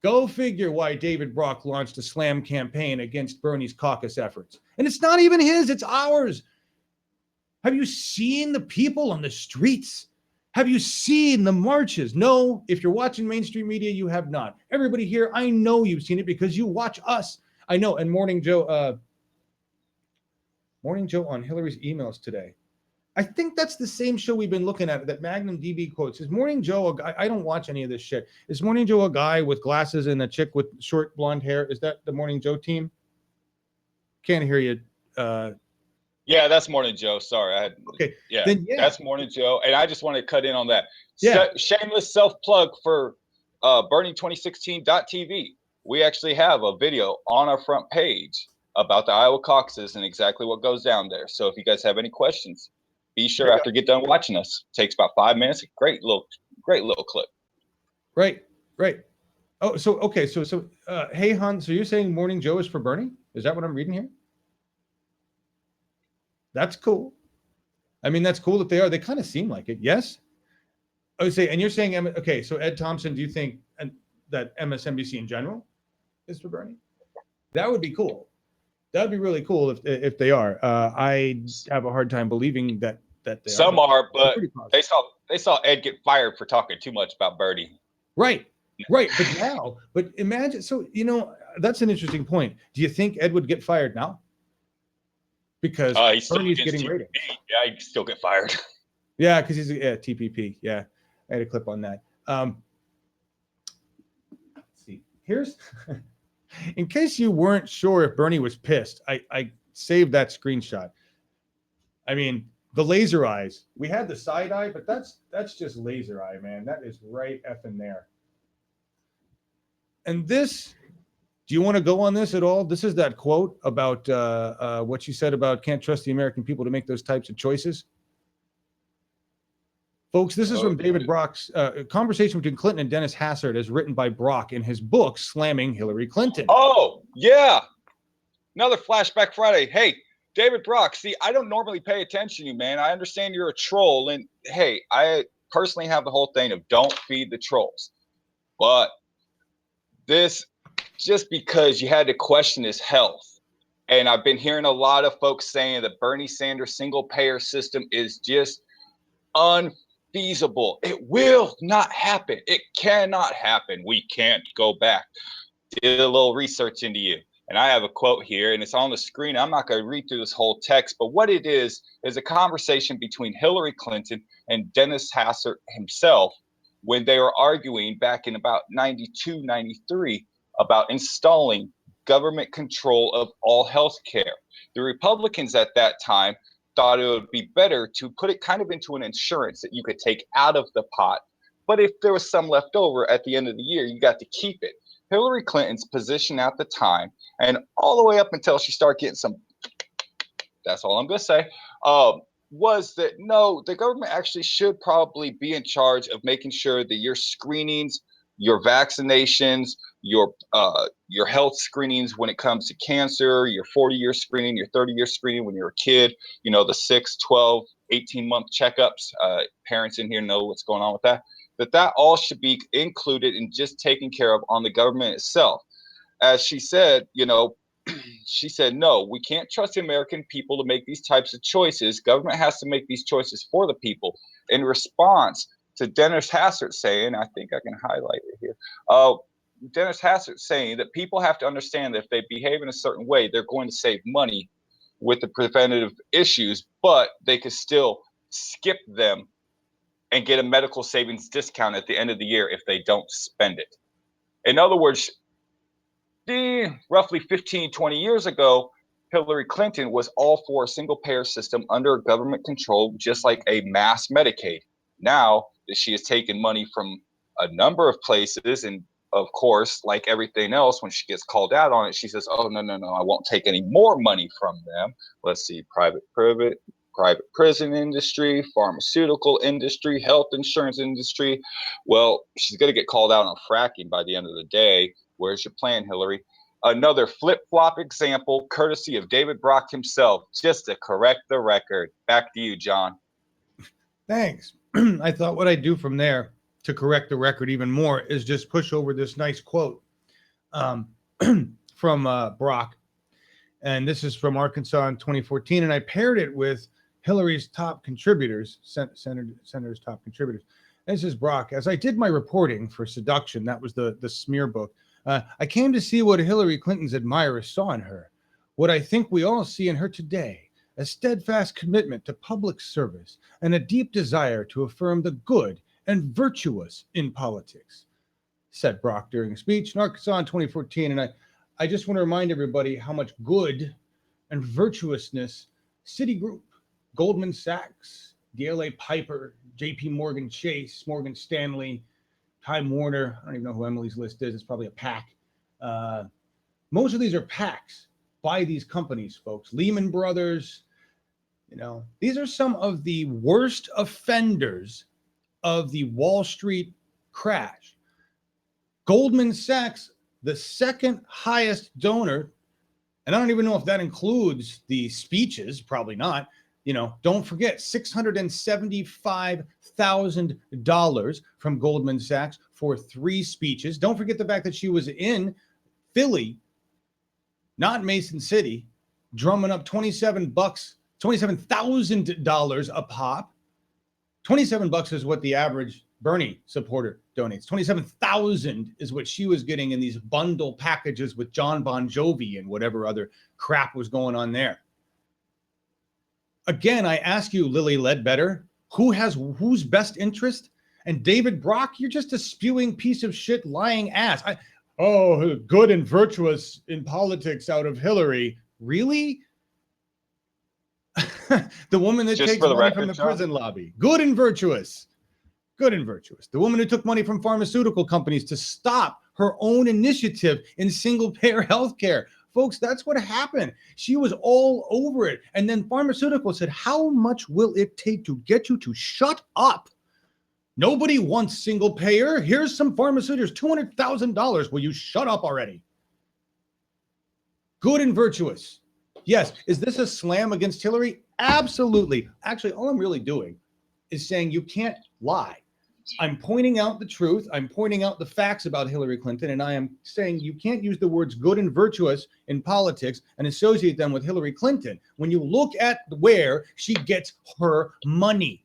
Go figure why David Brock launched a slam campaign against Bernie's caucus efforts. And it's not even his, it's ours. Have you seen the people on the streets? Have you seen the marches? No, if you're watching mainstream media, you have not. Everybody here, I know you've seen it because you watch us. I know. And Morning Joe on Hillary's emails today. I think that's the same show we've been looking at that Magnum DB quotes. Is Morning Joe a guy? I don't watch any of this shit. Is Morning Joe a guy with glasses and a chick with short blonde hair? Is that the Morning Joe team? Can't hear you. Yeah, that's Morning Joe. Sorry. Okay. Yeah, Then, that's Morning Joe. And I just want to cut in on that. Yeah. Shameless self-plug for Bernie2016.tv. We actually have a video on our front page about the Iowa caucuses and exactly what goes down there. So if you guys have any questions, be sure after you get done watching us. It takes about 5 minutes. Great little clip. Right. Oh, so okay. So hey, Hun. So you're saying Morning Joe is for Bernie? Is that what I'm reading here? That's cool. I mean, that's cool that they are. They kind of seem like it. Yes. I would say, and you're saying, okay. So Ed Thompson, do you think that MSNBC in general is for Bernie? That would be cool. That would be really cool if they are. I have a hard time believing that they Some are, but they saw Ed get fired for talking too much about Bernie. Right. But imagine. So that's an interesting point. Do you think Ed would get fired now? Because Bernie's getting ratings. Yeah, he'd still get fired. Yeah, because he's TPP. Yeah, I had a clip on that. Let's see. Here's, in case you weren't sure if Bernie was pissed, I saved that screenshot. I mean, The laser eyes. We had the side eye, but that's just laser eye, man. That is right effing there. And this, do you want to go on this at all? This is that quote about what you said about can't trust the American people to make those types of choices. Folks, this is from David Brock's conversation between Clinton and Dennis Hassert, as written by Brock in his book, Slamming Hillary Clinton. Oh, yeah. Another Flashback Friday. Hey, David Brock, see, I don't normally pay attention to you, man. I understand you're a troll. And hey, I personally have the whole thing of don't feed the trolls. But this, just because you had to question his health. And I've been hearing a lot of folks saying that Bernie Sanders' single payer system is just unfeasible. It will not happen. It cannot happen. We can't go back. Did a little research into you. And I have a quote here, and it's on the screen. I'm not going to read through this whole text, but what it is a conversation between Hillary Clinton and Dennis Hassert himself when they were arguing back in about 92, 93 about installing government control of all health care. The Republicans at that time thought it would be better to put it kind of into an insurance that you could take out of the pot. But if there was some left over at the end of the year, you got to keep it. Hillary Clinton's position at the time, and all the way up until she started getting some, that's all I'm going to say, was that no, the government actually should probably be in charge of making sure that your screenings, your vaccinations, your health screenings when it comes to cancer, your 40-year screening, your 30-year screening when you're a kid, you know, the 6, 12, 18-month checkups, parents in here know what's going on with that, that all should be included and just taken care of on the government itself. As she said, you know, she said, no, we can't trust the American people to make these types of choices. Government has to make these choices for the people. In response to Dennis Hassert saying, I think I can highlight it here. Dennis Hassert saying that people have to understand that if they behave in a certain way, they're going to save money with the preventative issues, but they could still skip them and get a medical savings discount at the end of the year if they don't spend it. In other words, roughly 15, 20 years ago, Hillary Clinton was all for a single payer system under government control, just like a mass Medicaid. Now that she has taken money from a number of places, and of course, like everything else, when she gets called out on it, she says, oh, no, I won't take any more money from them. Let's see, private prison industry, pharmaceutical industry, health insurance industry. Well, she's going to get called out on fracking by the end of the day. Where's your plan, Hillary? Another flip-flop example, courtesy of David Brock himself, just to correct the record. Back to you, John. Thanks. I thought what I'd do from there to correct the record even more is just push over this nice quote from Brock. And this is from Arkansas in 2014. And I paired it with Hillary's top contributors, Senator's top contributors. This is Brock. As I did my reporting for Seduction, that was the smear book, I came to see what Hillary Clinton's admirers saw in her, what I think we all see in her today, a steadfast commitment to public service and a deep desire to affirm the good and virtuous in politics, said Brock during a speech in Arkansas in 2014. And I just want to remind everybody how much good and virtuousness Citigroup, Goldman Sachs, DLA Piper, JP Morgan Chase, Morgan Stanley, Time Warner, I don't even know who Emily's list is. It's probably a PAC. Most of these are PACs by these companies, folks. Lehman Brothers, you know, these are some of the worst offenders of the Wall Street crash. Goldman Sachs, the second highest donor, and I don't even know if that includes the speeches, probably not. You know, don't forget $675,000 from Goldman Sachs for 3 speeches. Don't forget the fact that she was in Philly, not Mason City, drumming up $27,000 a pop. $27 is what the average Bernie supporter donates. $27,000 is what she was getting in these bundle packages with John Bon Jovi and whatever other crap was going on there. Again, I ask you, Lily Ledbetter, whose best interest? And David Brock, you're just a spewing piece of shit, lying ass. Good and virtuous in politics out of Hillary. Really? The woman that Just takes for the money from record, the John? prison lobby. Good and virtuous. Good and virtuous. The woman who took money from pharmaceutical companies to stop her own initiative in single-payer healthcare. Folks, that's what happened. She was all over it. And then pharmaceuticals said, how much will it take to get you to shut up? Nobody wants single payer. Here's some pharmaceuticals, $200,000. Will you shut up already? Good and virtuous. Yes. Is this a slam against Hillary? Absolutely. Actually, all I'm really doing is saying you can't lie. I'm pointing out the truth. I'm pointing out the facts about Hillary Clinton, and I am saying you can't use the words good and virtuous in politics and associate them with Hillary Clinton when you look at where she gets her money.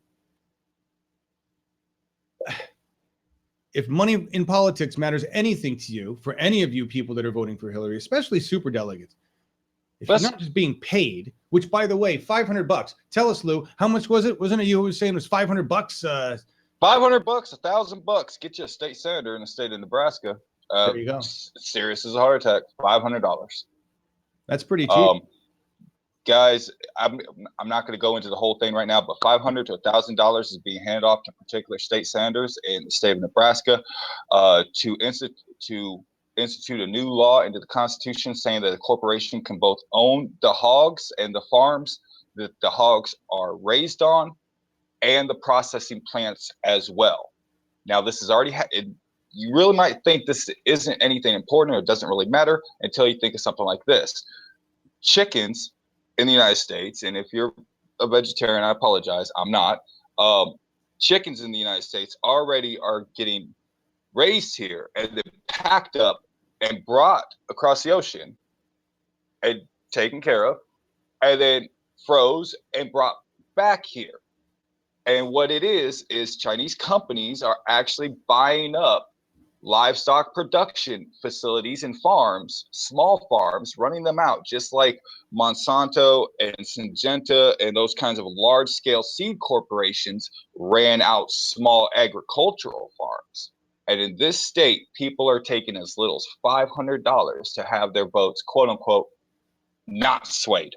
If money in politics matters anything to you, for any of you people that are voting for Hillary, especially superdelegates, if you're not just being paid, which by the way, $500. Tell us, Lou, how much was it? Wasn't it you who was saying it was $500? $500, $1,000, get you a state senator in the state of Nebraska. There you go. Serious as a heart attack. $500. That's pretty cheap. Guys, I'm not going to go into the whole thing right now, but $500 to $1,000 is being handed off to particular state senators in the state of Nebraska to institute a new law into the Constitution saying that a corporation can both own the hogs and the farms that the hogs are raised on, and the processing plants as well. Now, this is already you really might think this isn't anything important or it doesn't really matter until you think of something like this. Chickens in the United States, and if you're a vegetarian, I apologize, I'm not. Chickens in the United States already are getting raised here and then packed up and brought across the ocean and taken care of, and then froze and brought back here. And what it is Chinese companies are actually buying up livestock production facilities and farms, small farms, running them out, just like Monsanto and Syngenta and those kinds of large-scale seed corporations ran out small agricultural farms. And in this state, people are taking as little as $500 to have their votes, quote unquote, not swayed.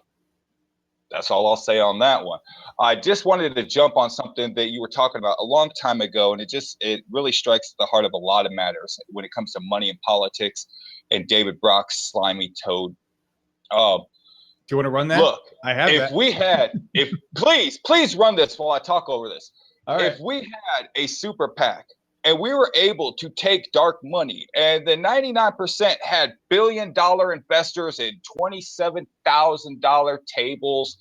That's all I'll say on that one. I just wanted to jump on something that you were talking about a long time ago, and it really strikes the heart of a lot of matters when it comes to money and politics and David Brock's slimy toad. Do you want to run that? Look, I have please run this while I talk over this. All right. If we had a super PAC and we were able to take dark money, and the 99% had billion-dollar investors and $27,000 tables,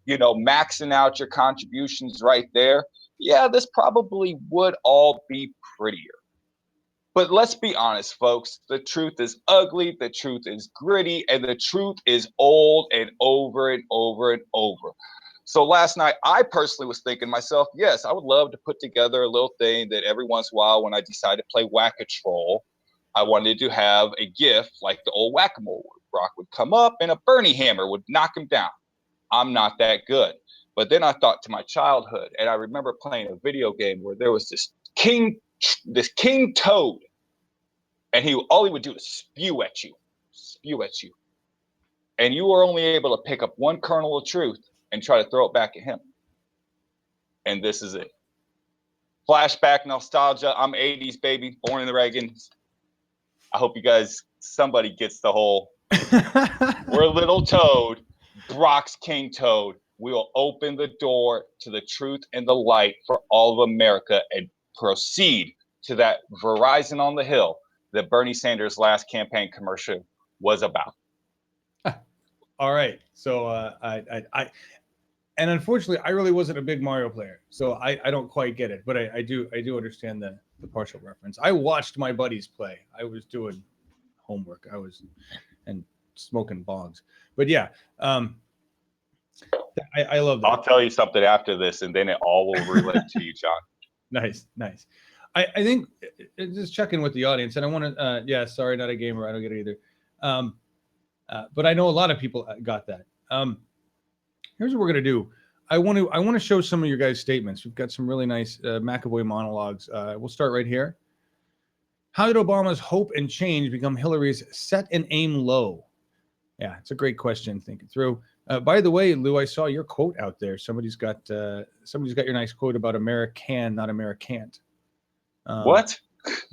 maxing out your contributions right there, yeah, this probably would all be prettier. But let's be honest, folks, the truth is ugly, the truth is gritty, and the truth is old and over and over and over. So last night, I personally was thinking to myself, yes, I would love to put together a little thing that every once in a while, when I decide to play Whack-A-Troll, I wanted to have a gift like the old Whack-A-Mole, where Brock would come up and a Bernie hammer would knock him down. I'm not that good. But then I thought to my childhood, and I remember playing a video game where there was this King Toad, and all he would do is spew at you. And you were only able to pick up one kernel of truth and try to throw it back at him. And this is it. Flashback nostalgia. I'm 80s baby, born in the Reagans. I hope you guys, somebody gets the whole, we're a little toad, Brock's King Toad. We will open the door to the truth and the light for all of America and proceed to that Verizon on the Hill that Bernie Sanders' last campaign commercial was about. All right. So and unfortunately, I really wasn't a big Mario player, so I don't quite get it. But I do understand the partial reference. I watched my buddies play. I was doing homework. And smoking bongs. But yeah, I love that. I'll tell you something after this, and then it all will relate to you, John. Nice. I think just checking with the audience, and I want to. Sorry, not a gamer. I don't get it either. But I know a lot of people got that. Here's what we're gonna do. I want to show some of your guys' statements. We've got some really nice McAvoy monologues. We'll start right here. How did Obama's hope and change become Hillary's set and aim low? Yeah, it's a great question. Think it through. By the way, Lou, I saw your quote out there. Somebody's got your nice quote about American, not Americant. What?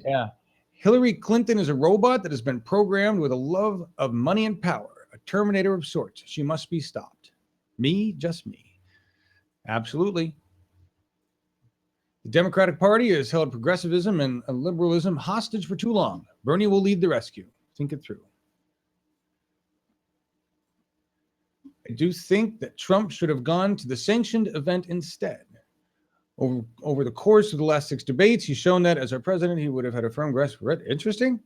Yeah. Hillary Clinton is a robot that has been programmed with a love of money and power, a terminator of sorts. She must be stopped. Me, just me. Absolutely. The Democratic Party has held progressivism and liberalism hostage for too long. Bernie will lead the rescue. Think it through. I do think that Trump should have gone to the sanctioned event instead. Over the course of the last 6 debates, he's shown that as our president, he would have had a firm grasp. Interesting.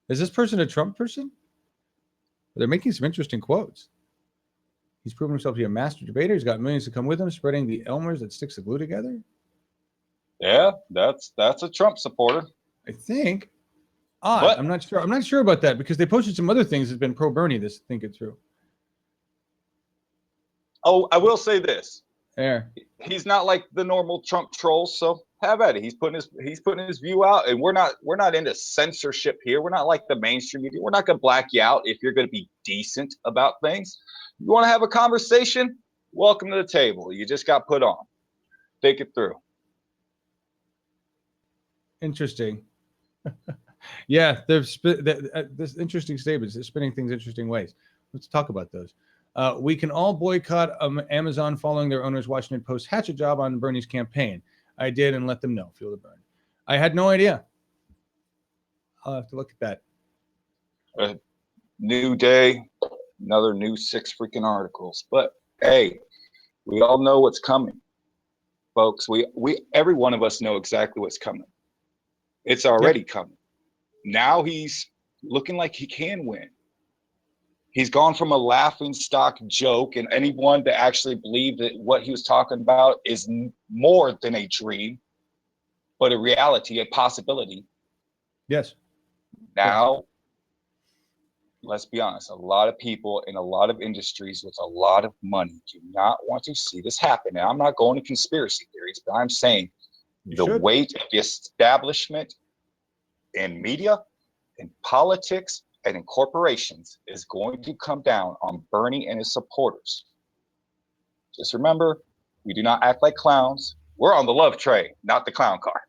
Is this person a Trump person? They're making some interesting quotes. He's proven himself to be a master debater. He's got millions to come with him, spreading the Elmers that sticks the glue together. Yeah, that's a Trump supporter. I think. Odd. But I'm not sure. I'm not sure about that because they posted some other things that's been pro Bernie. This think it through. oh, I will say this. There. He's not like the normal Trump trolls, so have at it. He's putting his view out, and we're not into censorship here. We're not like the mainstream media. We're not gonna black you out if you're gonna be decent about things. You want to have a conversation? Welcome to the table. You just got put on. Think it through. Interesting. Yeah, there's this interesting statements. They're spinning things interesting ways. Let's talk about those. We can all boycott Amazon following their owner's Washington Post hatchet job on Bernie's campaign. I did and let them know. Feel the burn. I had no idea. I'll have to look at that. New day, another new 6 freaking articles. But hey, we all know what's coming, folks. We every one of us know exactly what's coming. It's already coming. Now he's looking like he can win. He's gone from a laughing stock joke, and anyone that actually believed that what he was talking about is more than a dream, but a reality, a possibility. Yes. Now, let's be honest, a lot of people in a lot of industries with a lot of money do not want to see this happen. Now, I'm not going to conspiracy theories, but I'm saying the weight of the establishment in media, in politics, and in corporations is going to come down on Bernie and his supporters. Just remember, we do not act like clowns. We're on the love train, not the clown car.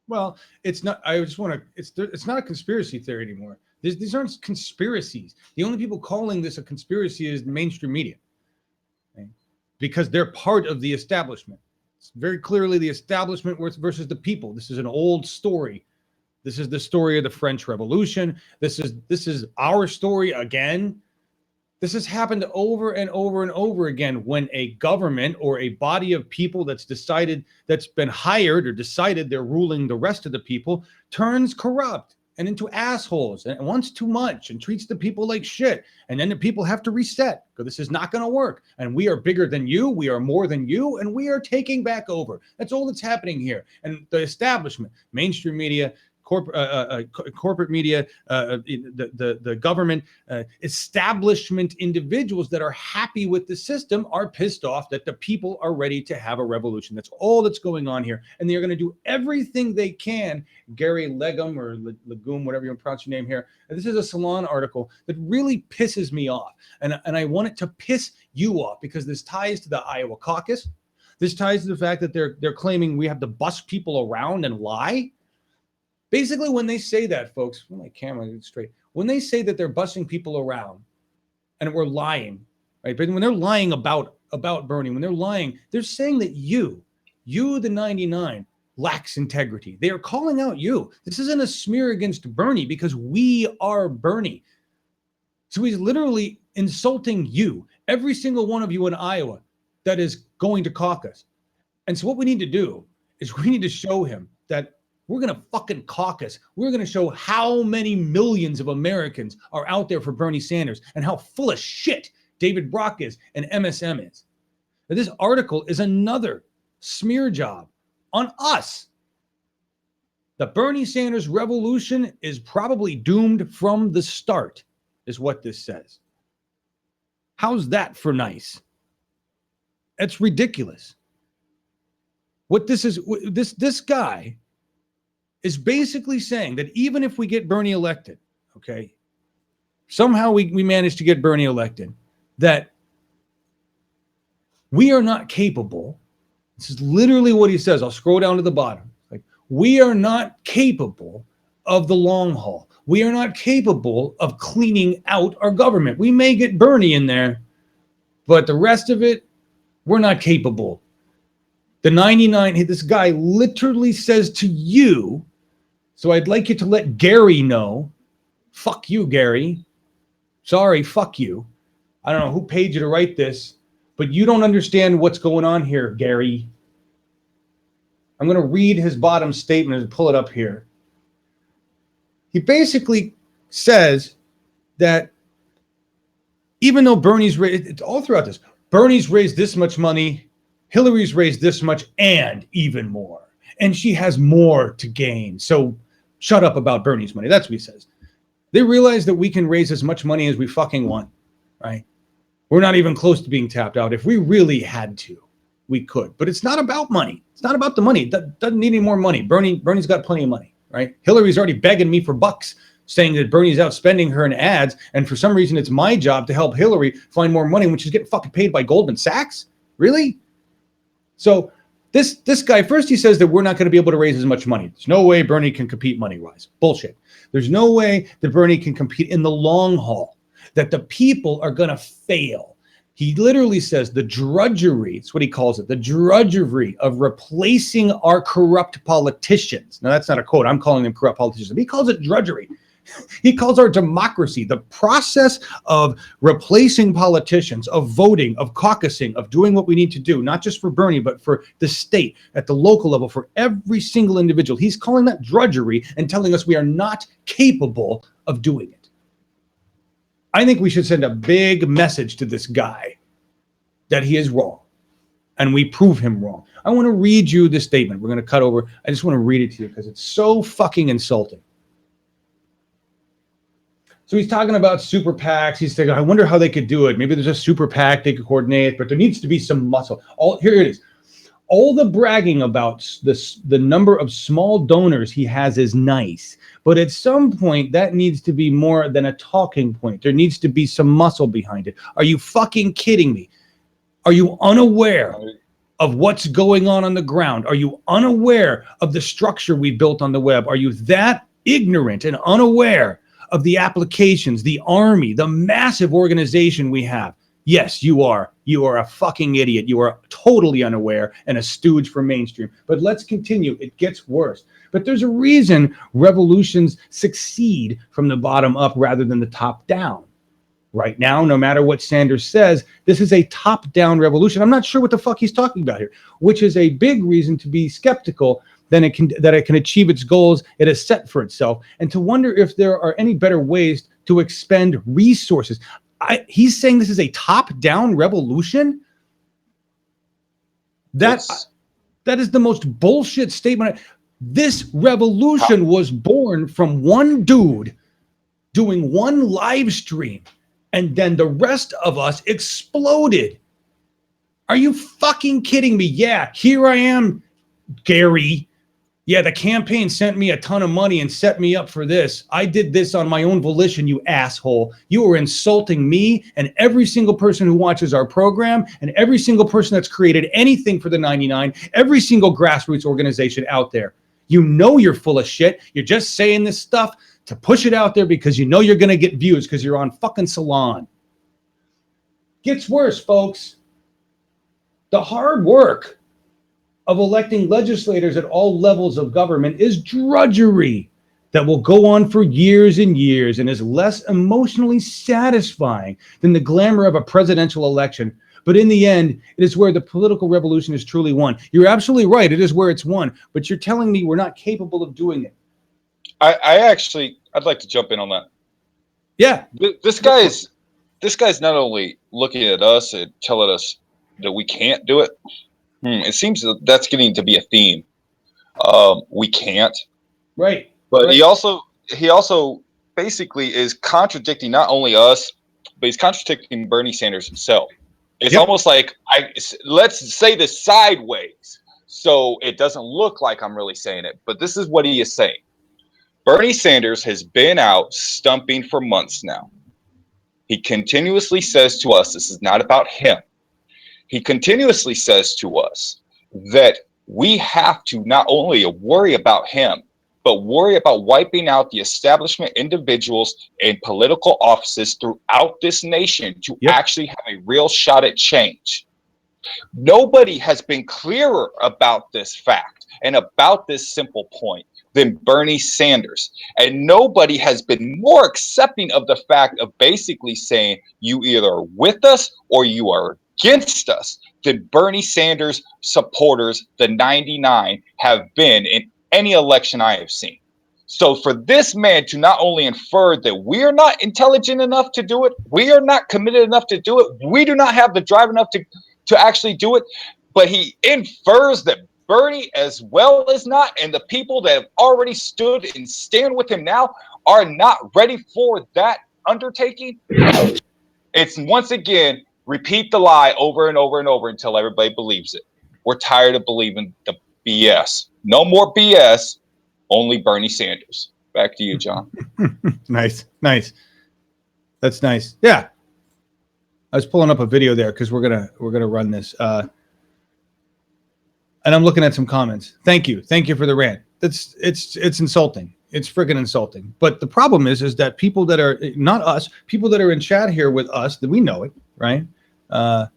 Well, it's not. I just want to. It's not a conspiracy theory anymore. These aren't conspiracies. The only people calling this a conspiracy is the mainstream media, okay? Because they're part of the establishment. It's very clearly the establishment versus the people. This is an old story. This is the story of the French Revolution. This is our story again. This has happened over and over and over again when a government or a body of people that's been hired or decided they're ruling the rest of the people turns corrupt and into assholes and wants too much and treats the people like shit. And then the people have to reset because this is not going to work. And we are bigger than you. We are more than you. And we are taking back over. That's all that's happening here. And the establishment, mainstream media, corporate media, the government, establishment individuals that are happy with the system are pissed off that the people are ready to have a revolution. That's all that's going on here. And they're going to do everything they can. Gary Legum or Legum, whatever you pronounce your name here. This is a Salon article that really pisses me off. And I want it to piss you off because this ties to the Iowa caucus. This ties to the fact that they're claiming we have to bus people around and lie. Basically, when they say that, folks, my camera is straight. When they say that they're bussing people around and we're lying, right? But when they're lying about Bernie, when they're lying, they're saying that you, the 99, lacks integrity. They are calling out you. This isn't a smear against Bernie because we are Bernie. So he's literally insulting you, every single one of you in Iowa that is going to caucus. And so what we need to do is we need to show him that we're going to fucking caucus. We're going to show how many millions of Americans are out there for Bernie Sanders and how full of shit David Brock is and MSM is. Now, this article is another smear job on us. The Bernie Sanders revolution is probably doomed from the start, is what this says. How's that for nice? It's ridiculous. What this is, this guy is basically saying that even if we get Bernie elected, okay, somehow we managed to get Bernie elected, that we are not capable. This is literally what he says. I'll scroll down to the bottom. Like, we are not capable of the long haul. We are not capable of cleaning out our government. We may get Bernie in there, but the rest of it, we're not capable. The 99, this guy literally says to you, so I'd like you to let Gary know, fuck you, Gary. Sorry, fuck you. I don't know who paid you to write this, but you don't understand what's going on here, Gary. I'm going to read his bottom statement and pull it up here. He basically says that even though Bernie's raised, it's all throughout this, Bernie's raised this much money, Hillary's raised this much and even more. And she has more to gain. So shut up about Bernie's money. That's what he says. They realize that we can raise as much money as we fucking want, right? We're not even close to being tapped out. If we really had to, we could. But it's not about money. It's not about the money. It doesn't need any more money. Bernie's got plenty of money, right? Hillary's already begging me for bucks, saying that Bernie's outspending her in ads. And for some reason, it's my job to help Hillary find more money when she's getting fucking paid by Goldman Sachs. Really? So this guy, first he says that we're not going to be able to raise as much money. There's no way Bernie can compete money-wise. Bullshit. There's no way that Bernie can compete in the long haul, that the people are going to fail. He literally says the drudgery, it's what he calls it, the drudgery of replacing our corrupt politicians. Now, that's not a quote. I'm calling them corrupt politicians. He calls it drudgery. He calls our democracy, the process of replacing politicians, of voting, of caucusing, of doing what we need to do, not just for Bernie, but for the state, at the local level, for every single individual. He's calling that drudgery and telling us we are not capable of doing it. I think we should send a big message to this guy that he is wrong, and we prove him wrong. I want to read you this statement. We're going to cut over. I just want to read it to you because it's so fucking insulting. So he's talking about super PACs. He's thinking, I wonder how they could do it. Maybe there's a super PAC they could coordinate, but there needs to be some muscle. Here it is. All the bragging about the number of small donors he has is nice, but at some point that needs to be more than a talking point. There needs to be some muscle behind it. Are you fucking kidding me? Are you unaware of what's going on the ground? Are you unaware of the structure we built on the web? Are you that ignorant and unaware of the applications, the army, the massive organization we have? Yes, you are. You are a fucking idiot. You are totally unaware and a stooge for mainstream. But let's continue. It gets worse. But there's a reason revolutions succeed from the bottom up rather than the top down. Right now, no matter what Sanders says, this is a top-down revolution. I'm not sure what the fuck he's talking about here, which is a big reason to be skeptical that it can achieve its goals it has set for itself, and to wonder if there are any better ways to expend resources. He's saying this is a top-down revolution? That is the most bullshit statement. This revolution was born from one dude doing one live stream, and then the rest of us exploded. Are you fucking kidding me? Yeah, here I am, Gary. Yeah, the campaign sent me a ton of money and set me up for this. I did this on my own volition, you asshole. You are insulting me and every single person who watches our program and every single person that's created anything for the 99, every single grassroots organization out there. You know you're full of shit. You're just saying this stuff to push it out there because you know you're going to get views because you're on fucking Salon. Gets worse, folks. The hard work of electing legislators at all levels of government is drudgery that will go on for years and years and is less emotionally satisfying than the glamour of a presidential election. But in the end, it is where the political revolution is truly won. You're absolutely right. It is where it's won. But you're telling me we're not capable of doing it. I'd like to jump in on that. Yeah. This guy's not only looking at us and telling us that we can't do it. It seems that's getting to be a theme. We can't. Right. But he also basically is contradicting not only us, but he's contradicting Bernie Sanders himself. It's almost like let's say this sideways so it doesn't look like I'm really saying it. But this is what he is saying. Bernie Sanders has been out stumping for months now. He continuously says to us, this is not about him. He continuously says to us that we have to not only worry about him, but worry about wiping out the establishment individuals in political offices throughout this nation to actually have a real shot at change. Nobody has been clearer about this fact and about this simple point than Bernie Sanders. And nobody has been more accepting of the fact of basically saying you either are with us or you are against us than Bernie Sanders supporters, the 99, have been in any election I have seen. So for this man to not only infer that we are not intelligent enough to do it, we are not committed enough to do it, we do not have the drive enough to actually do it, but he infers that Bernie as well as not, and the people that have already stood and stand with him now are not ready for that undertaking. It's once again, repeat the lie over and over and over until everybody believes it. We're tired of believing the BS. No more BS, only Bernie Sanders. Back to you, John. Nice. That's nice. Yeah. I was pulling up a video there because we're gonna run this, and I'm looking at some comments. Thank you for the rant. It's insulting. It's friggin' insulting. But the problem is that people that are not us, people that are in chat here with us, that we know it, right? I'm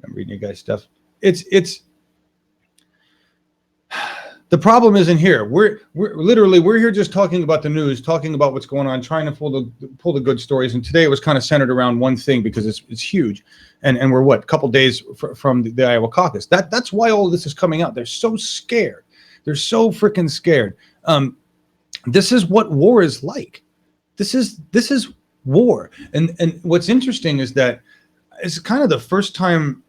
reading you guys stuff. It's the problem isn't here. We're here just talking about the news, talking about what's going on, trying to pull the good stories. And today it was kind of centered around one thing because it's huge, and we're a couple days from the Iowa caucus. That's why all of this is coming out. They're so scared. They're so freaking scared. This is what war is like. This is war. And what's interesting is that it's kind of the first time.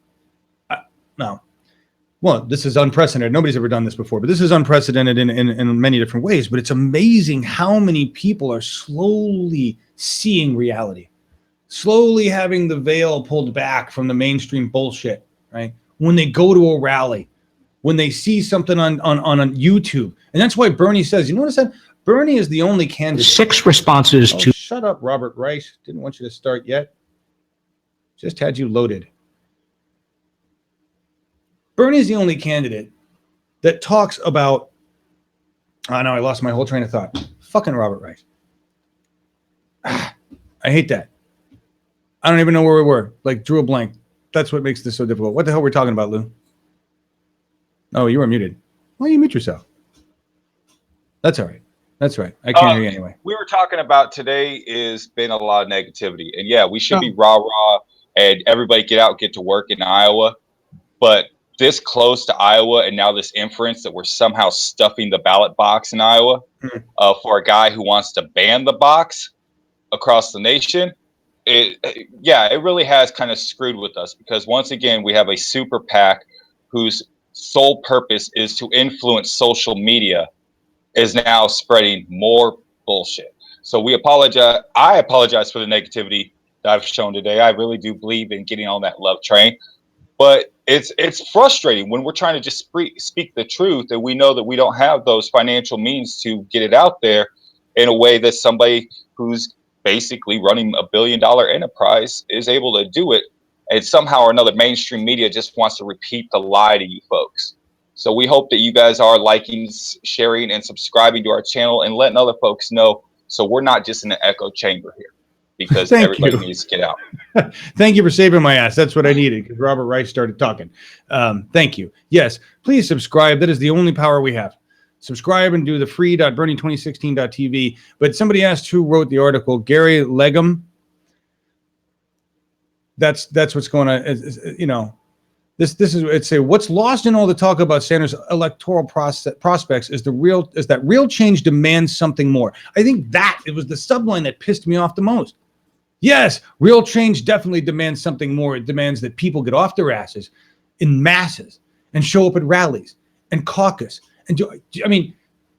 Well, this is unprecedented. Nobody's ever done this before, but this is unprecedented in many different ways. But it's amazing how many people are slowly seeing reality, slowly having the veil pulled back from the mainstream bullshit, right? When they go to a rally, when they see something on YouTube. And that's why Bernie says, you notice that? Bernie is the only candidate. 6 responses to... Shut up, Robert Rice. Didn't want you to start yet. Just had you loaded. Bernie's the only candidate that talks about, oh, no, I lost my whole train of thought. Fucking Robert Rice. I hate that. I don't even know where we were. Like, drew a blank. That's what makes this so difficult. What the hell were we talking about, Lou? Oh, you were muted. Why don't you mute yourself? That's all right. That's right. I can't hear you anyway. We were talking about today is been a lot of negativity. And yeah, we should be rah-rah and everybody get out, get to work in Iowa. But this close to Iowa and now this inference that we're somehow stuffing the ballot box in Iowa for a guy who wants to ban the box across the nation, it really has kind of screwed with us because once again, we have a super PAC whose sole purpose is to influence social media is now spreading more bullshit. So we apologize. I apologize for the negativity that I've shown today. I really do believe in getting on that love train. But it's frustrating when we're trying to just speak the truth and we know that we don't have those financial means to get it out there in a way that somebody who's basically running $1 billion enterprise is able to do it. And somehow or another, mainstream media just wants to repeat the lie to you folks. So we hope that you guys are liking, sharing, and subscribing to our channel and letting other folks know. So we're not just in an echo chamber here. Because everybody needs to get out. Thank you for saving my ass. That's what I needed because Robert Rice started talking. Thank you. Yes, please subscribe. That is the only power we have. Subscribe and do the free.bernie2016.tv. But somebody asked who wrote the article. Gary Legum. That's what's going on. You know, this is it's a what's lost in all the talk about Sanders' electoral prospects is that real change demands something more. I think that it was the subline that pissed me off the most. Yes, real change definitely demands something more. It demands that people get off their asses in masses and show up at rallies and caucus. And I mean,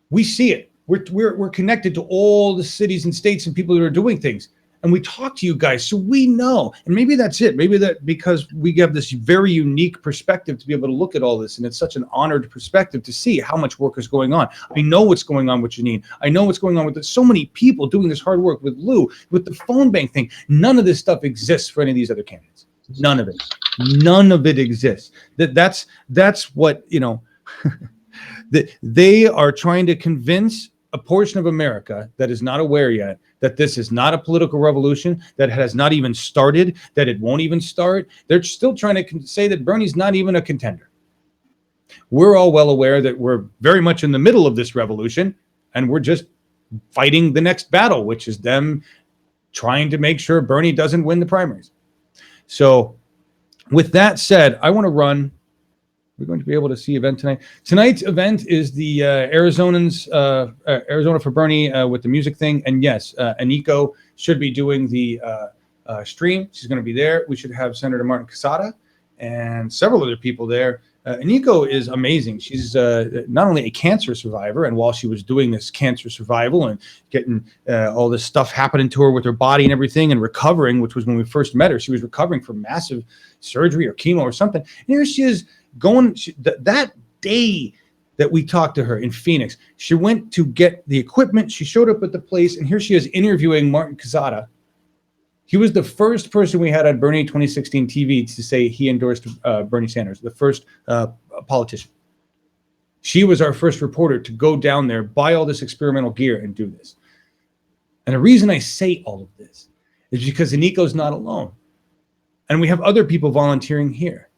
we see it. We're connected to all the cities and states and people that are doing things. and we talk to you guys, so we know. And maybe that's it. Maybe that because we have this very unique perspective to be able to look at all this, and it's such an honored perspective to see how much work is going on. I know what's going on with Janine. I know what's going on with so many people doing this hard work with Lou, with the phone bank thing. None of this stuff exists for any of these other candidates. None of it. None of it exists. That's what, you know, that they are trying to convince a portion of America that is not aware yet that this is not a political revolution, that has not even started, that it won't even start. They're still trying to say that Bernie's not even a contender. We're all well aware that we're very much in the middle of this revolution, and we're just fighting the next battle, which is them trying to make sure Bernie doesn't win the primaries. So with that said, I want to run. We're going to be able to see event tonight. Tonight's event is the Arizonans, Arizona for Bernie with the music thing. And yes, Aniko should be doing the stream. She's going to be there. We should have Senator Martin Casada and several other people there. Aniko is amazing. She's not only a cancer survivor, and while she was doing this cancer survival and getting all this stuff happening to her with her body and everything and recovering, which was when we first met her, she was recovering from massive surgery or chemo or something. And here she is going, that day that we talked to her in Phoenix, she went to get the equipment. She showed up at the place, and here she is interviewing Martin Casada. He was the first person we had on Bernie 2016 TV to say he endorsed Bernie Sanders, the first politician. She was our first reporter to go down there, buy all this experimental gear, and do this. And the reason I say all of this is because Aniko's not alone. And we have other people volunteering here.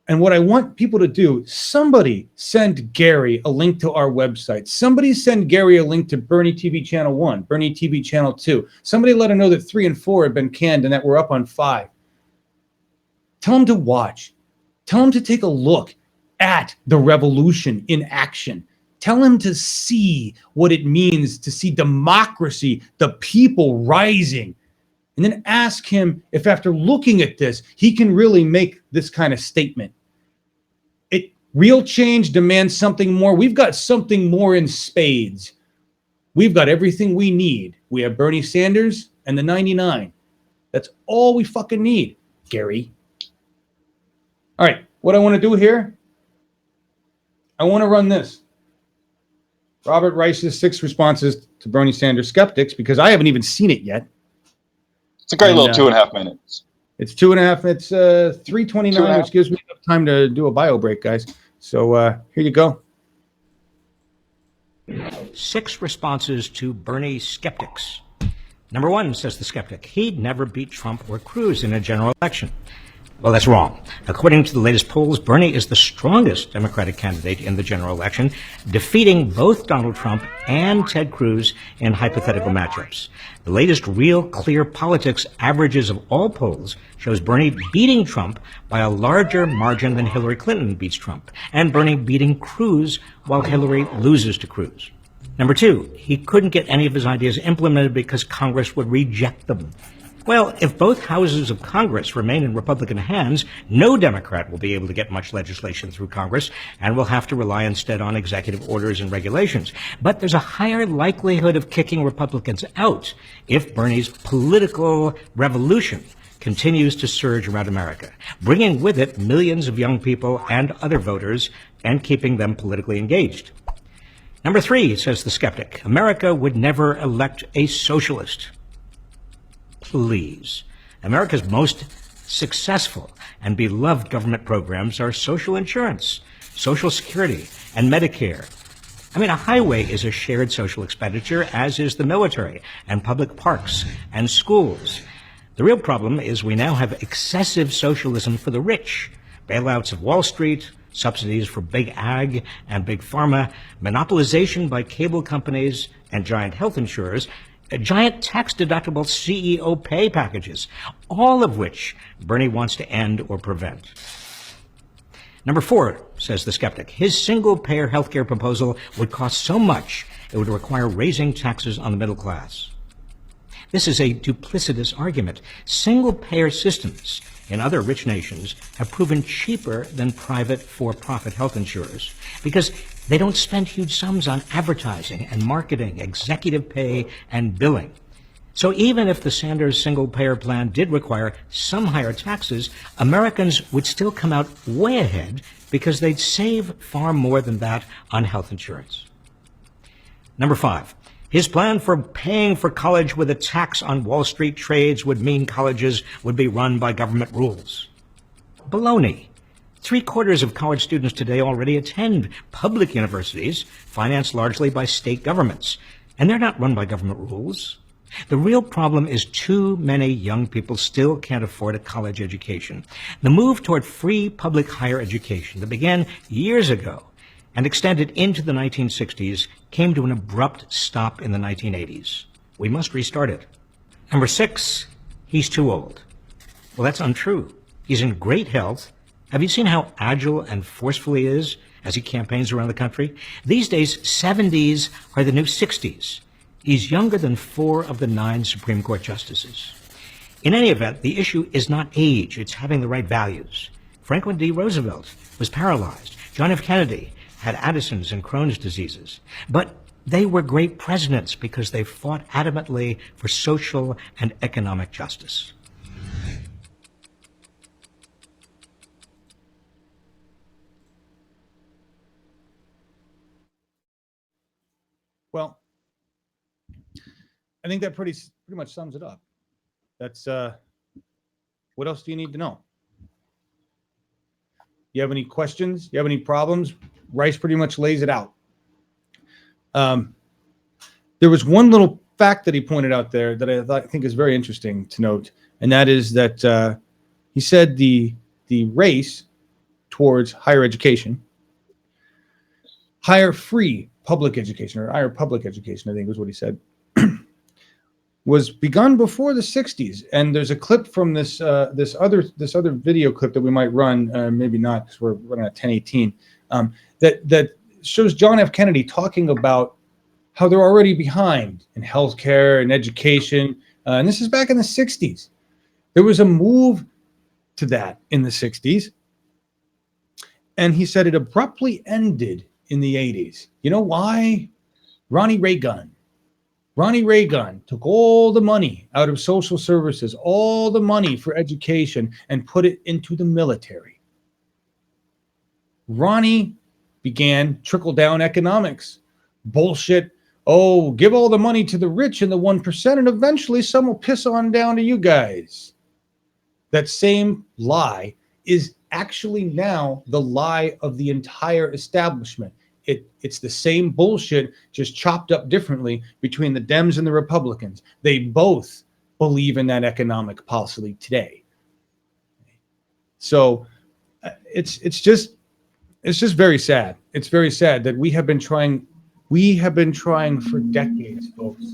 And what I want people to do, somebody send Gary a link to our website. Somebody send Gary a link to Bernie TV Channel 1, Bernie TV Channel 2. Somebody let him know that 3 and 4 have been canned and that we're up on 5. Tell him to watch. Tell him to take a look at the revolution in action. Tell him to see what it means to see democracy, the people rising. And then ask him if after looking at this, he can really make this kind of statement. Real change demands something more. We've got something more in spades. We've got everything we need. We have Bernie Sanders and the 99. That's all we fucking need, Gary. All right, what I want to do here, I want to run this. Robert Rice's 6 responses to Bernie Sanders skeptics, because I haven't even seen it yet. It's a great little 2.5 minutes. It's 2.5. It's 3:29, which gives me enough time to do a bio break, guys. So here you go. 6 responses to Bernie skeptics. Number 1, says the skeptic, he'd never beat Trump or Cruz in a general election. Well, that's wrong. According to the latest polls, Bernie is the strongest Democratic candidate in the general election, defeating both Donald Trump and Ted Cruz in hypothetical matchups. The latest Real Clear Politics averages of all polls shows Bernie beating Trump by a larger margin than Hillary Clinton beats Trump, and Bernie beating Cruz while Hillary loses to Cruz. Number 2, he couldn't get any of his ideas implemented because Congress would reject them. Well, if both houses of Congress remain in Republican hands, no Democrat will be able to get much legislation through Congress and will have to rely instead on executive orders and regulations. But there's a higher likelihood of kicking Republicans out if Bernie's political revolution continues to surge around America, bringing with it millions of young people and other voters and keeping them politically engaged. Number 3, says the skeptic, America would never elect a socialist. Please. America's most successful and beloved government programs are social insurance, Social Security, and Medicare. I mean, a highway is a shared social expenditure, as is the military and public parks and schools. The real problem is we now have excessive socialism for the rich, bailouts of Wall Street, subsidies for big ag and big pharma, monopolization by cable companies and giant health insurers, giant tax-deductible CEO pay packages, all of which Bernie wants to end or prevent. Number 4, says the skeptic, his single-payer healthcare proposal would cost so much it would require raising taxes on the middle class. This is a duplicitous argument. Single-payer systems in other rich nations have proven cheaper than private for-profit health insurers because they don't spend huge sums on advertising and marketing, executive pay, and billing. So even if the Sanders single-payer plan did require some higher taxes, Americans would still come out way ahead because they'd save far more than that on health insurance. Number 5, his plan for paying for college with a tax on Wall Street trades would mean colleges would be run by government rules. Baloney. 3/4 of college students today already attend public universities, financed largely by state governments, and they're not run by government rules. The real problem is too many young people still can't afford a college education. The move toward free public higher education that began years ago and extended into the 1960s came to an abrupt stop in the 1980s. We must restart it. Number 6, he's too old. Well, that's untrue. He's in great health. Have you seen how agile and forceful he is as he campaigns around the country? These days, 70s are the new 60s. He's younger than 4 of the 9 Supreme Court justices. In any event, the issue is not age, it's having the right values. Franklin D. Roosevelt was paralyzed. John F. Kennedy had Addison's and Crohn's diseases. But they were great presidents because they fought adamantly for social and economic justice. Well, I think that pretty much sums it up. That's what else do you need to know? You have any questions? You have any problems? Rice pretty much lays it out. There was one little fact that he pointed out there that I think is very interesting to note, and that is that he said the race towards higher education, higher free public education, or higher public education, I think was what he said, was begun before the 60s. And there's a clip from this other video clip that we might run, maybe not because we're running at 10:18, that shows John F. Kennedy talking about how they're already behind in healthcare and education. And this is back in the 60s. There was a move to that in the 60s. And he said it abruptly ended in the 80s. You know why? Ronnie Reagan took all the money out of social services, all the money for education, and put it into the military. Ronnie began trickle-down economics. Bullshit. Oh, give all the money to the rich and the 1%, and eventually some will piss on down to you guys. That same lie is actually now the lie of the entire establishment. It's the same bullshit, just chopped up differently between the Dems and the Republicans. They both believe in that economic policy today. So it's just very sad. It's very sad that we have been trying for decades, folks.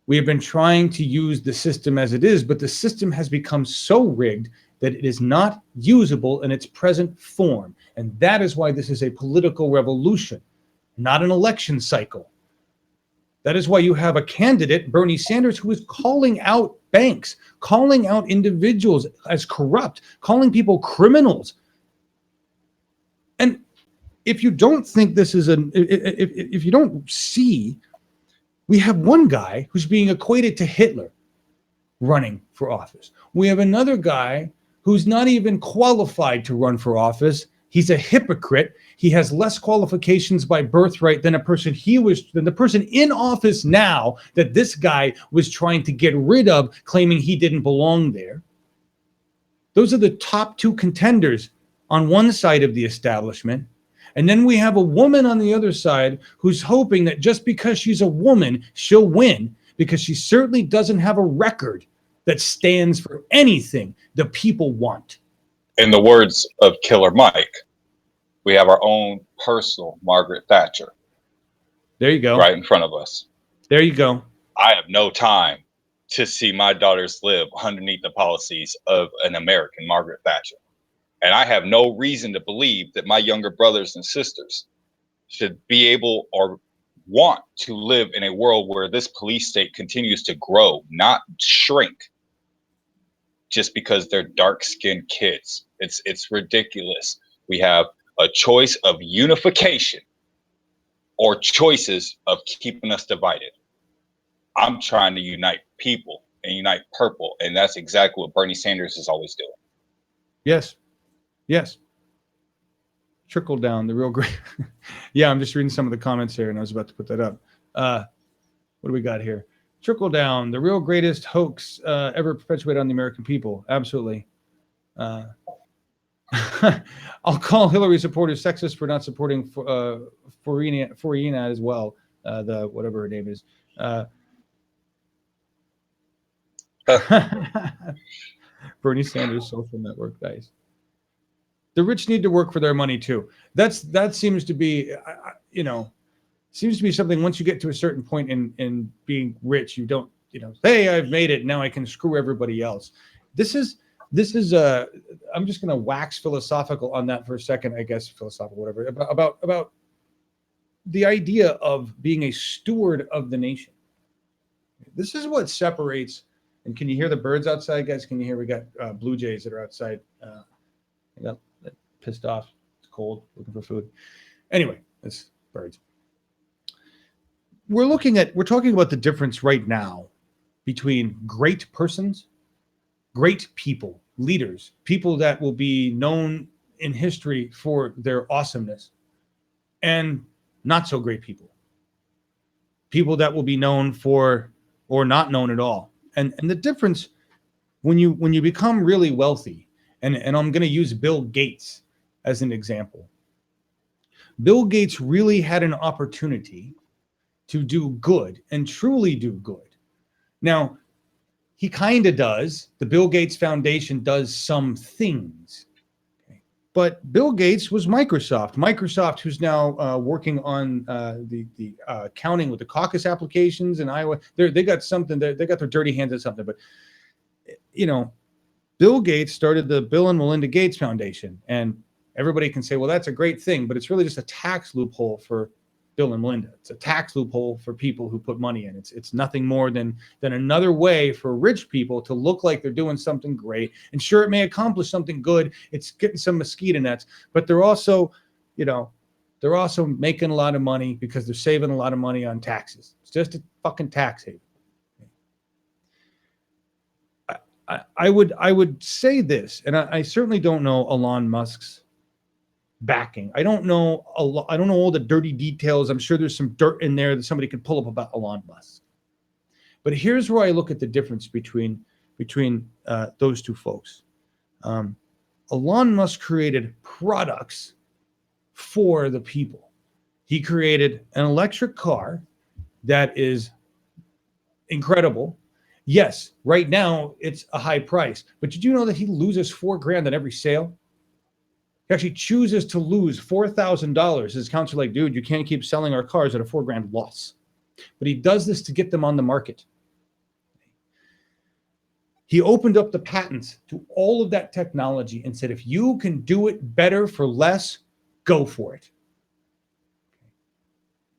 We have been trying to use the system as it is, but the system has become so rigged that it is not usable in its present form. And that is why this is a political revolution, not an election cycle. That is why you have a candidate, Bernie Sanders, who is calling out banks, calling out individuals as corrupt, calling people criminals. And if you don't think this is if you don't see, we have one guy who's being equated to Hitler running for office. We have another guy who's not even qualified to run for office. He's a hypocrite. He has less qualifications by birthright than the person in office now that this guy was trying to get rid of, claiming he didn't belong there. Those are the top 2 contenders on one side of the establishment. And then we have a woman on the other side who's hoping that just because she's a woman, she'll win, because she certainly doesn't have a record that stands for anything the people want. In the words of Killer Mike, we have our own personal Margaret Thatcher. There you go. Right in front of us. There you go. I have no time to see my daughters live underneath the policies of an American Margaret Thatcher. And I have no reason to believe that my younger brothers and sisters should be able or want to live in a world where this police state continues to grow, not shrink, just because they're dark-skinned kids. It's ridiculous. We have a choice of unification or choices of keeping us divided. I'm trying to unite people and unite purple. And that's exactly what Bernie Sanders is always doing. Yes. Yes. Trickle down, the real great. Yeah, I'm just reading some of the comments here, and I was about to put that up. What do we got here? Trickle down, the real greatest hoax ever perpetuated on the American people. Absolutely. I'll call Hillary supporters sexist for not supporting Farina as well. The whatever her name is. Bernie Sanders social network, guys. The rich need to work for their money too. That seems to be, seems to be something. Once you get to a certain point in being rich, you don't, hey, I've made it. Now I can screw everybody else. This is. I'm just going to wax philosophical on that for a second. I guess philosophical, whatever. About the idea of being a steward of the nation. This is what separates. And can you hear the birds outside, guys? Can you hear? We got blue jays that are outside. I got pissed off. It's cold. Looking for food. Anyway, it's birds. We're talking about the difference right now between great persons, great people, leaders, people that will be known in history for their awesomeness, and not so great people. People that will be known for or not known at all. And the difference when you become really wealthy, and I'm going to use Bill Gates as an example. Bill Gates really had an opportunity to do good and truly do good. Now, he kind of does. The Bill Gates Foundation does some things. Okay. But Bill Gates was Microsoft. Microsoft, who's now working on the counting with the Caucus applications in Iowa. They got something. They got their dirty hands at something. But, Bill Gates started the Bill and Melinda Gates Foundation. And everybody can say, well, that's a great thing. But it's really just a tax loophole for Bill and Melinda. It's a tax loophole for people who put money in. It's nothing more than another way for rich people to look like they're doing something great. And sure, it may accomplish something good. It's getting some mosquito nets, but they're also making a lot of money because they're saving a lot of money on taxes. It's just a fucking tax haven. I would say this, and I certainly don't know Elon Musk's backing. I don't know all the dirty details. I'm sure there's some dirt in there that somebody could pull up about Elon Musk. But here's where I look at the difference between those two folks. Elon Musk created products for the people. He created an electric car that is incredible. Yes, right now it's a high price, but did you know that he loses $4,000 on every sale? He actually chooses to lose $4,000. His accounts are like, dude, you can't keep selling our cars at a $4,000 loss. But he does this to get them on the market. He opened up the patents to all of that technology and said, if you can do it better for less, go for it.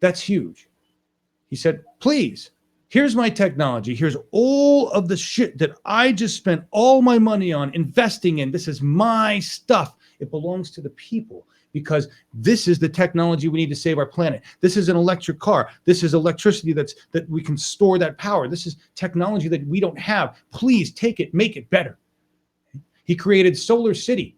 That's huge. He said, please, here's my technology. Here's all of the shit that I just spent all my money on investing in. This is my stuff. It belongs to the people because this is the technology we need to save our planet. This is an electric car. This is electricity that we can store that power. This is technology that we don't have. Please take it, make it better. He created Solar City,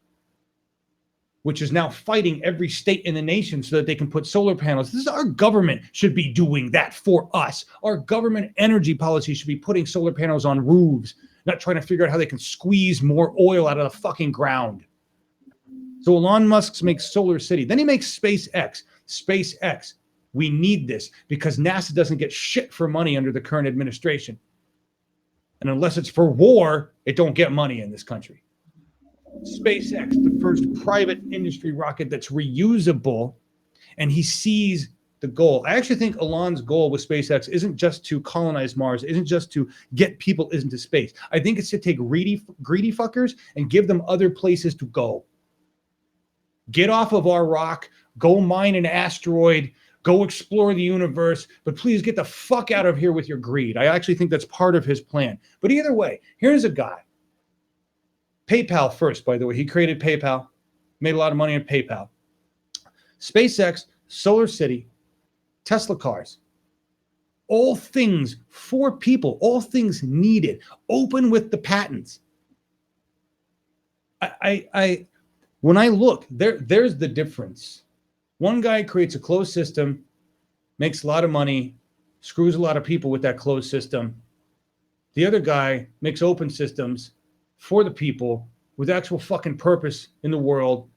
which is now fighting every state in the nation so that they can put solar panels. This is our government should be doing that for us. Our government energy policy should be putting solar panels on roofs, not trying to figure out how they can squeeze more oil out of the fucking ground. So Elon Musk makes Solar City. Then he makes SpaceX. SpaceX. We need this because NASA doesn't get shit for money under the current administration. And unless it's for war, it don't get money in this country. SpaceX, the first private industry rocket that's reusable, and he sees the goal. I actually think Elon's goal with SpaceX isn't just to colonize Mars, isn't just to get people into space. I think it's to take greedy fuckers and give them other places to go. Get off of our rock, go mine an asteroid, go explore the universe, but please get the fuck out of here with your greed. I actually think that's part of his plan. But either way, here's a guy. PayPal first, by the way. He created PayPal, made a lot of money on PayPal. SpaceX, Solar City, Tesla cars. all things for people, all things needed, open with the patents. When I look, there's the difference. One guy creates a closed system, makes a lot of money, screws a lot of people with that closed system. The other guy makes open systems for the people with actual fucking purpose in the world,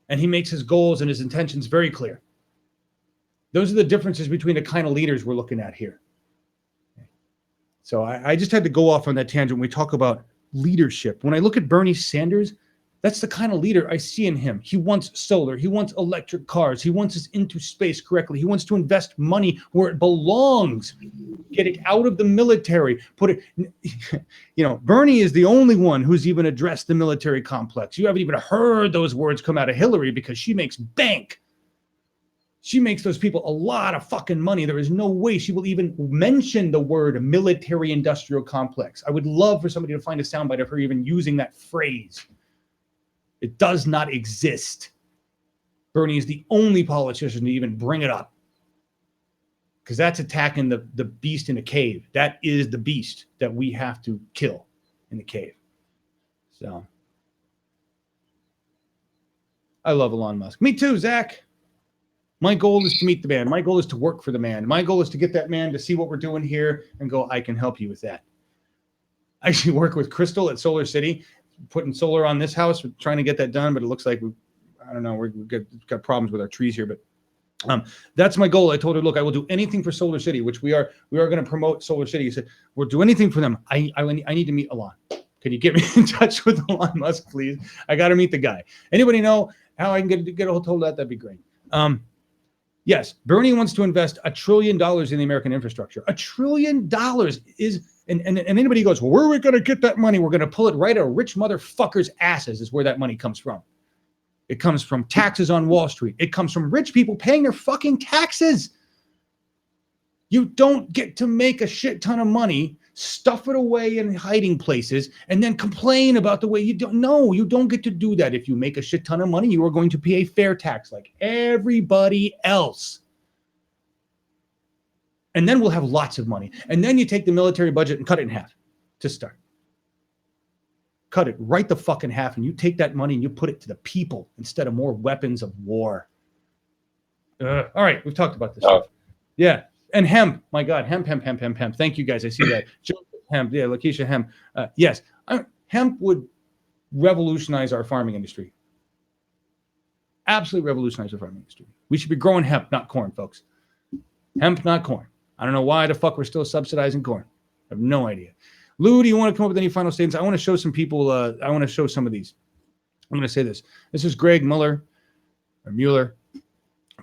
and he makes his goals and his intentions very clear. Those are the differences between the kind of leaders we're looking at here. So I just had to go off on that tangent when we talk about leadership. When I look at Bernie Sanders, that's the kind of leader I see in him. He wants solar. He wants electric cars. He wants us into space correctly. He wants to invest money where it belongs. Get it out of the military. Put it, Bernie is the only one who's even addressed the military complex. You haven't even heard those words come out of Hillary because she makes bank. She makes those people a lot of fucking money. There is no way she will even mention the word military industrial complex. I would love for somebody to find a soundbite of her even using that phrase. It does not exist. Bernie is the only politician to even bring it up. Because that's attacking the beast in the cave. That is the beast that we have to kill in the cave. So, I love Elon Musk. Me too, Zach. My goal is to meet the man. My goal is to work for the man. My goal is to get that man to see what we're doing here and go, I can help you with that. I actually work with Crystal at Solar City, putting solar on this house. We're trying to get that done, but it looks like we've got problems with our trees here. But that's my goal. I told her, look, I will do anything for Solar City, which we are going to promote Solar City. He said, we'll do anything for them. I need to meet Elon. Can you get me in touch with Elon Musk, please? I got to meet the guy. Anybody know how I can get a hold of that? That'd be great. Yes, Bernie wants to invest $1 trillion in the American infrastructure. $1 trillion is, and anybody goes, well, where are we going to get that money? We're going to pull it right out of rich motherfuckers' asses is where that money comes from. It comes from taxes on Wall Street. It comes from rich people paying their fucking taxes. You don't get to make a shit ton of money, stuff it away in hiding places, and then complain about the way you don't. No, you don't get to do that. If you make a shit ton of money, you are going to pay a fair tax like everybody else. And then we'll have lots of money. And then you take the military budget and cut it in half to start. Cut it right the fuck in half, and you take that money and you put it to the people instead of more weapons of war. All right, we've talked about this stuff. Yeah. And hemp, my God, hemp. Thank you, guys. I see that. Hemp, yeah, Lakeisha hemp. Yes, hemp would revolutionize our farming industry. Absolutely revolutionize our farming industry. We should be growing hemp, not corn, folks. Hemp, not corn. I don't know why the fuck we're still subsidizing corn. I have no idea. Lou, do you want to come up with any final statements? I want to show some people. I want to show some of these. I'm going to say this. This is Greg Mueller.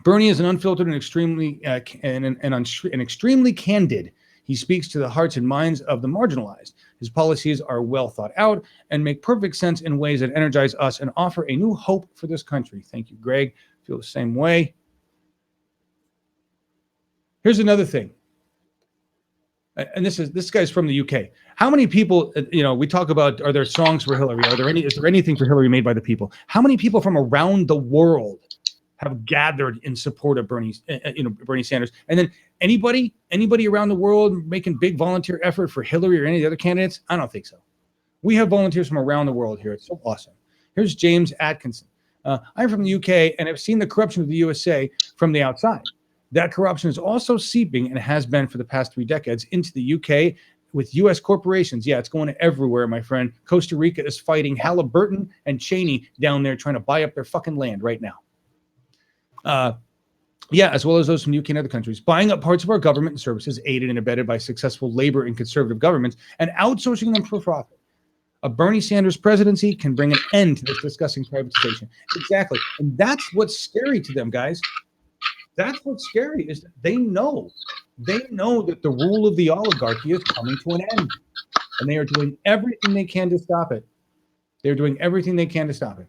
Bernie is an unfiltered and extremely extremely candid. He speaks to the hearts and minds of the marginalized. His policies are well thought out and make perfect sense in ways that energize us and offer a new hope for this country. Thank you, Greg. Feel the same way. Here's another thing. And this guy's from the UK. How many people, we talk about, are there songs for Hillary? Is there anything for Hillary made by the people? How many people from around the world have gathered in support of Bernie Sanders? And then anybody around the world making big volunteer effort for Hillary or any of the other candidates? I don't think so. We have volunteers from around the world here. It's so awesome. Here's James Atkinson. I'm from the UK and I've seen the corruption of the USA from the outside. That corruption is also seeping and has been for the past 3 decades into the UK with U.S. corporations. Yeah, it's going everywhere, my friend. Costa Rica is fighting Halliburton and Cheney down there trying to buy up their fucking land right now. As well as those from the UK and other countries, buying up parts of our government and services aided and abetted by successful labor and conservative governments and outsourcing them for profit. A Bernie Sanders presidency can bring an end to this disgusting privatization. Exactly. And that's what's scary to them, guys. That's what's scary is that they know that the rule of the oligarchy is coming to an end, and they are doing everything they can to stop it. They're doing everything they can to stop it.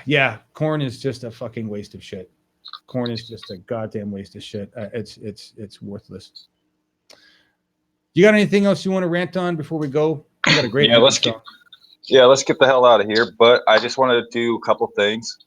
Yeah, corn is just a fucking waste of shit. Corn is just a goddamn waste of shit. It's worthless. You got anything else you want to rant on before we go? You got a great let's get the hell out of here. But I just wanted to do a couple things.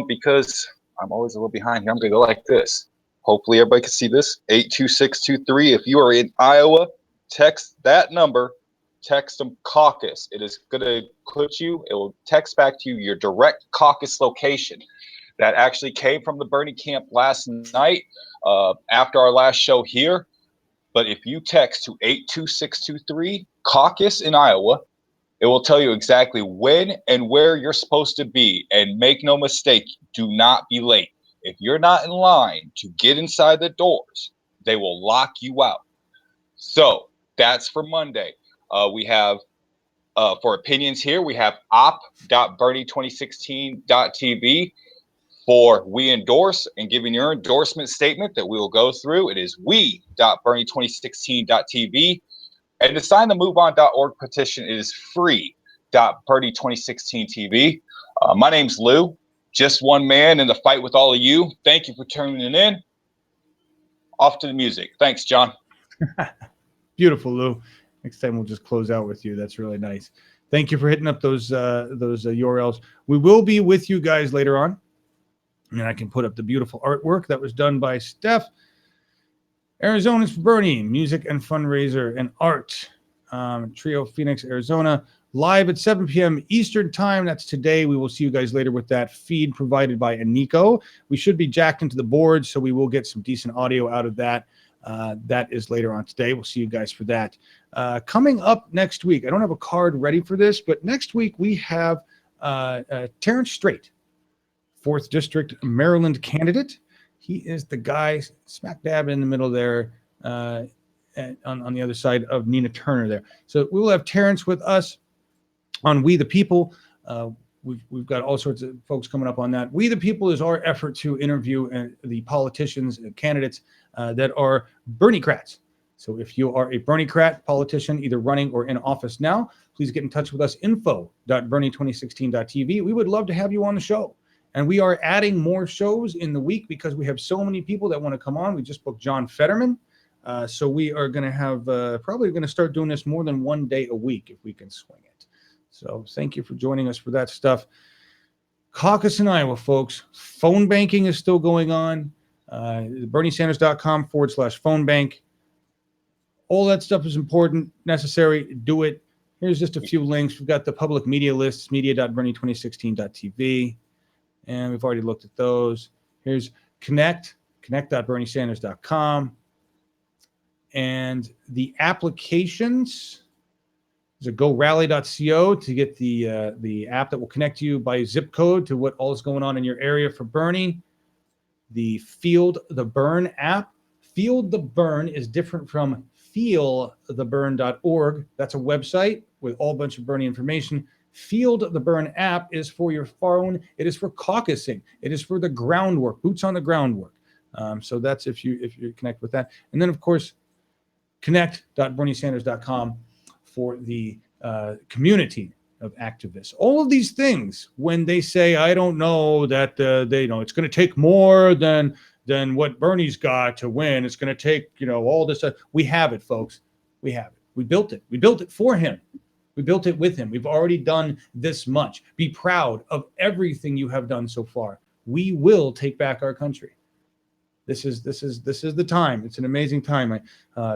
Because I'm always a little behind here. I'm gonna go like this. Hopefully everybody can see this. 82623. If you are in Iowa, text that number. Text them Caucus. It is going to put you, it will text back to you your direct Caucus location. That actually came from the Bernie camp last night after our last show here. But if you text to 82623 Caucus in Iowa, it will tell you exactly when and where you're supposed to be. And make no mistake, do not be late. If you're not in line to get inside the doors, they will lock you out. So that's for Monday. We have, for opinions here, we have op.bernie2016.tv. For we endorse and giving your endorsement statement that we will go through, it is we.bernie2016.tv. And to sign the moveon.org petition, it is free.bernie2016tv. My name's Lou, just one man in the fight with all of you. Thank you for tuning in. Off to the music. Thanks, John. Beautiful, Lou. Next time we'll just close out with you. That's really nice. Thank you for hitting up those URLs. We will be with you guys later on, and I can put up the beautiful artwork that was done by Steph. Arizona's for Bernie, music and fundraiser and art. Trio, Phoenix, Arizona, live at 7 p.m. Eastern time. That's today. We will see you guys later with that feed provided by Aniko. We should be jacked into the board, so we will get some decent audio out of that. That is later on today. We'll see you guys for that. Coming up next week, I don't have a card ready for this, but next week we have Terrence Strait, 4th District Maryland candidate. He is the guy smack dab in the middle there on the other side of Nina Turner there. So we will have Terrence with us on We the People. We've got all sorts of folks coming up on that. We the People is our effort to interview the politicians and candidates that are Bernie-crats. So if you are a Bernie-crat politician, either running or in office now, please get in touch with us, info.bernie2016.tv. We would love to have you on the show. And we are adding more shows in the week because we have so many people that want to come on. We just booked John Fetterman. So we are going to have probably going to start doing this more than one day a week if we can swing it. So thank you for joining us for that stuff. Caucus in Iowa, folks. Phone banking is still going on. BernieSanders.com/phone bank. All that stuff is important, necessary. Do it. Here's just a few links. We've got the public media lists, media.bernie2016.tv. And we've already looked at those. Here's connect.berniesanders.com. And the applications, there's a gorally.co to get the app that will connect you by zip code to what all is going on in your area for Bernie. The Field the Burn app. Field the Burn is different from feeltheburn.org. That's a website with all bunch of Bernie information. Field the Burn app is for your phone. It is for caucusing. It is for the groundwork, boots on the groundwork. So that's if you connect with that. And then, of course, connect.berniesanders.com for the community of activists. All of these things, when they say, I don't know that it's going to take more than what Bernie's got to win. It's going to take, all this. We have it, folks. We have it. We built it. We built it for him. We built it with him. We've already done this much. Be proud of everything you have done so far. We will take back our country. This is the time. It's an amazing time. My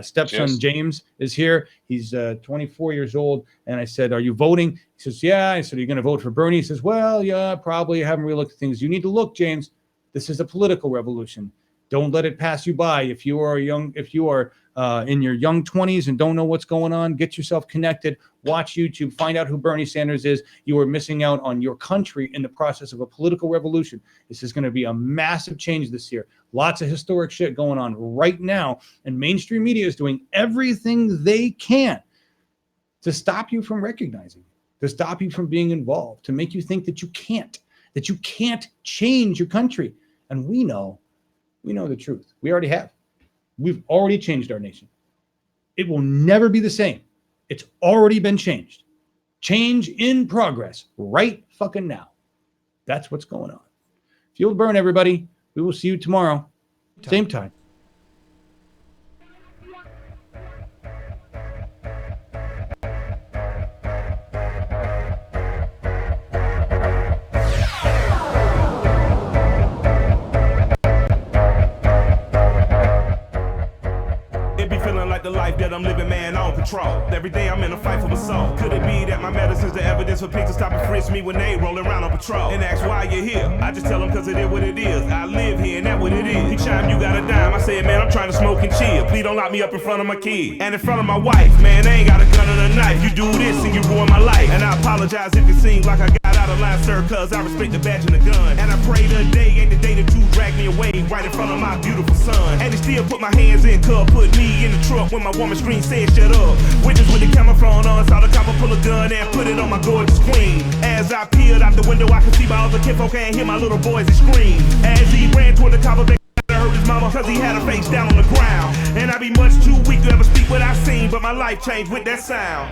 stepson James is here. He's 24 years old. And I said, "Are you voting?" He says, "Yeah." I said, "Are you going to vote for Bernie?" He says, "Well, yeah, probably. I haven't really looked at things." You need to look, James. This is a political revolution. Don't let it pass you by. If you are in your young 20s and don't know what's going on, get yourself connected. Watch YouTube. Find out who Bernie Sanders is. You are missing out on your country in the process of a political revolution. This is going to be a massive change this year. Lots of historic shit going on right now, and mainstream media is doing everything they can to stop you from recognizing, to stop you from being involved, to make you think that you can't change your country. And we know the truth. We already have. We've already changed our nation. It will never be the same. It's already been changed. Change in progress right fucking now. That's what's going on. Fuel burn, everybody. We will see you tomorrow. Same time. I'm living, man, on patrol. Every day I'm in a fight for my soul. Could it be that my medicine's the evidence for pigs to stop and frisk me when they roll around on patrol? And ask why you're here. I just tell them cause it is what it is. I live here and that's what it is. Each time you got a dime, I say, man, I'm trying to smoke and chill. Please don't lock me up in front of my kid. And in front of my wife, man, I ain't got a gun or a knife. You do this and you ruin my life. And I apologize if it seems like I got out of line, sir, cause I respect the badge and the gun. And I pray today ain't the day that you drag me away right in front of my beautiful son. And they still put my hands in cup, put me in the truck when my woman scream said shut up. Witness with the camouflage on, saw the copper pull a gun and put it on my gorgeous queen. As I peered out the window, I could see my other kinfolk and hear my little boys scream. As he ran toward the copper, they hurt his mama cause he had her face down on the ground. And I be much too weak to ever speak what I seen, but my life changed with that sound.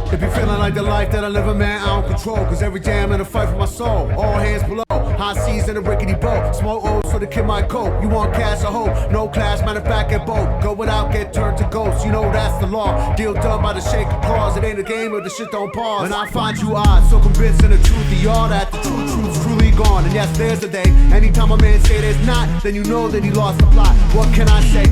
If you feeling like the life that I live, man, I don't control. Cause every day I'm in a fight for my soul. All hands below, high seas in a rickety boat. Smoke O's so the kid might cope. You want cash or hope? No class, matter of fact, get both. Go without, get turned to ghost. You know that's the law. Deal done by the shake of claws. It ain't a game or the shit don't pause. And I find you odd, so convinced in the truth of y'all that the truth's truly gone. And yes, there's a day. Anytime a man say there's not, then you know that he lost the plot. What can I say?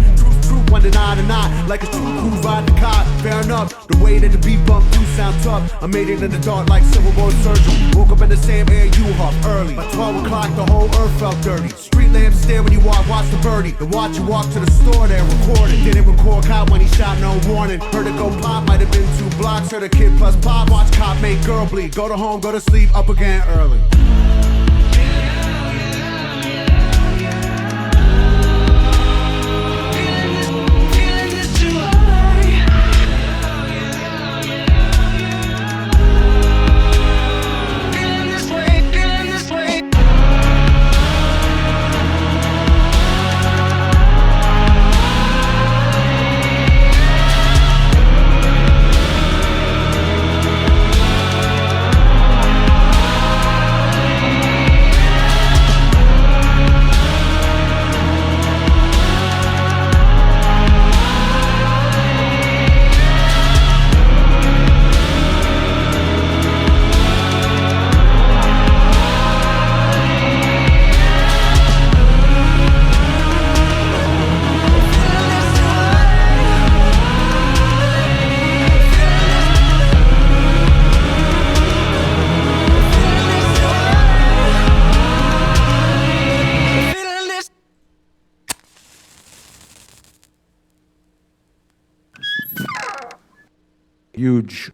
Truth, one deny or not. Like a true who's riding the cop. Fair enough, the way that the beat bump do sound tough. I made it in the dark like Civil War surgery. Woke up in the same air you huff early. By 12 o'clock the whole earth felt dirty. Street lamps stare when you walk, watch the birdie. Then watch you walk to the store there, record it. Didn't record cop when he shot, no warning. Heard it go pop, might have been 2 blocks. Heard a kid plus pop, watch cop make girl bleed. Go to home, go to sleep, up again early. Huge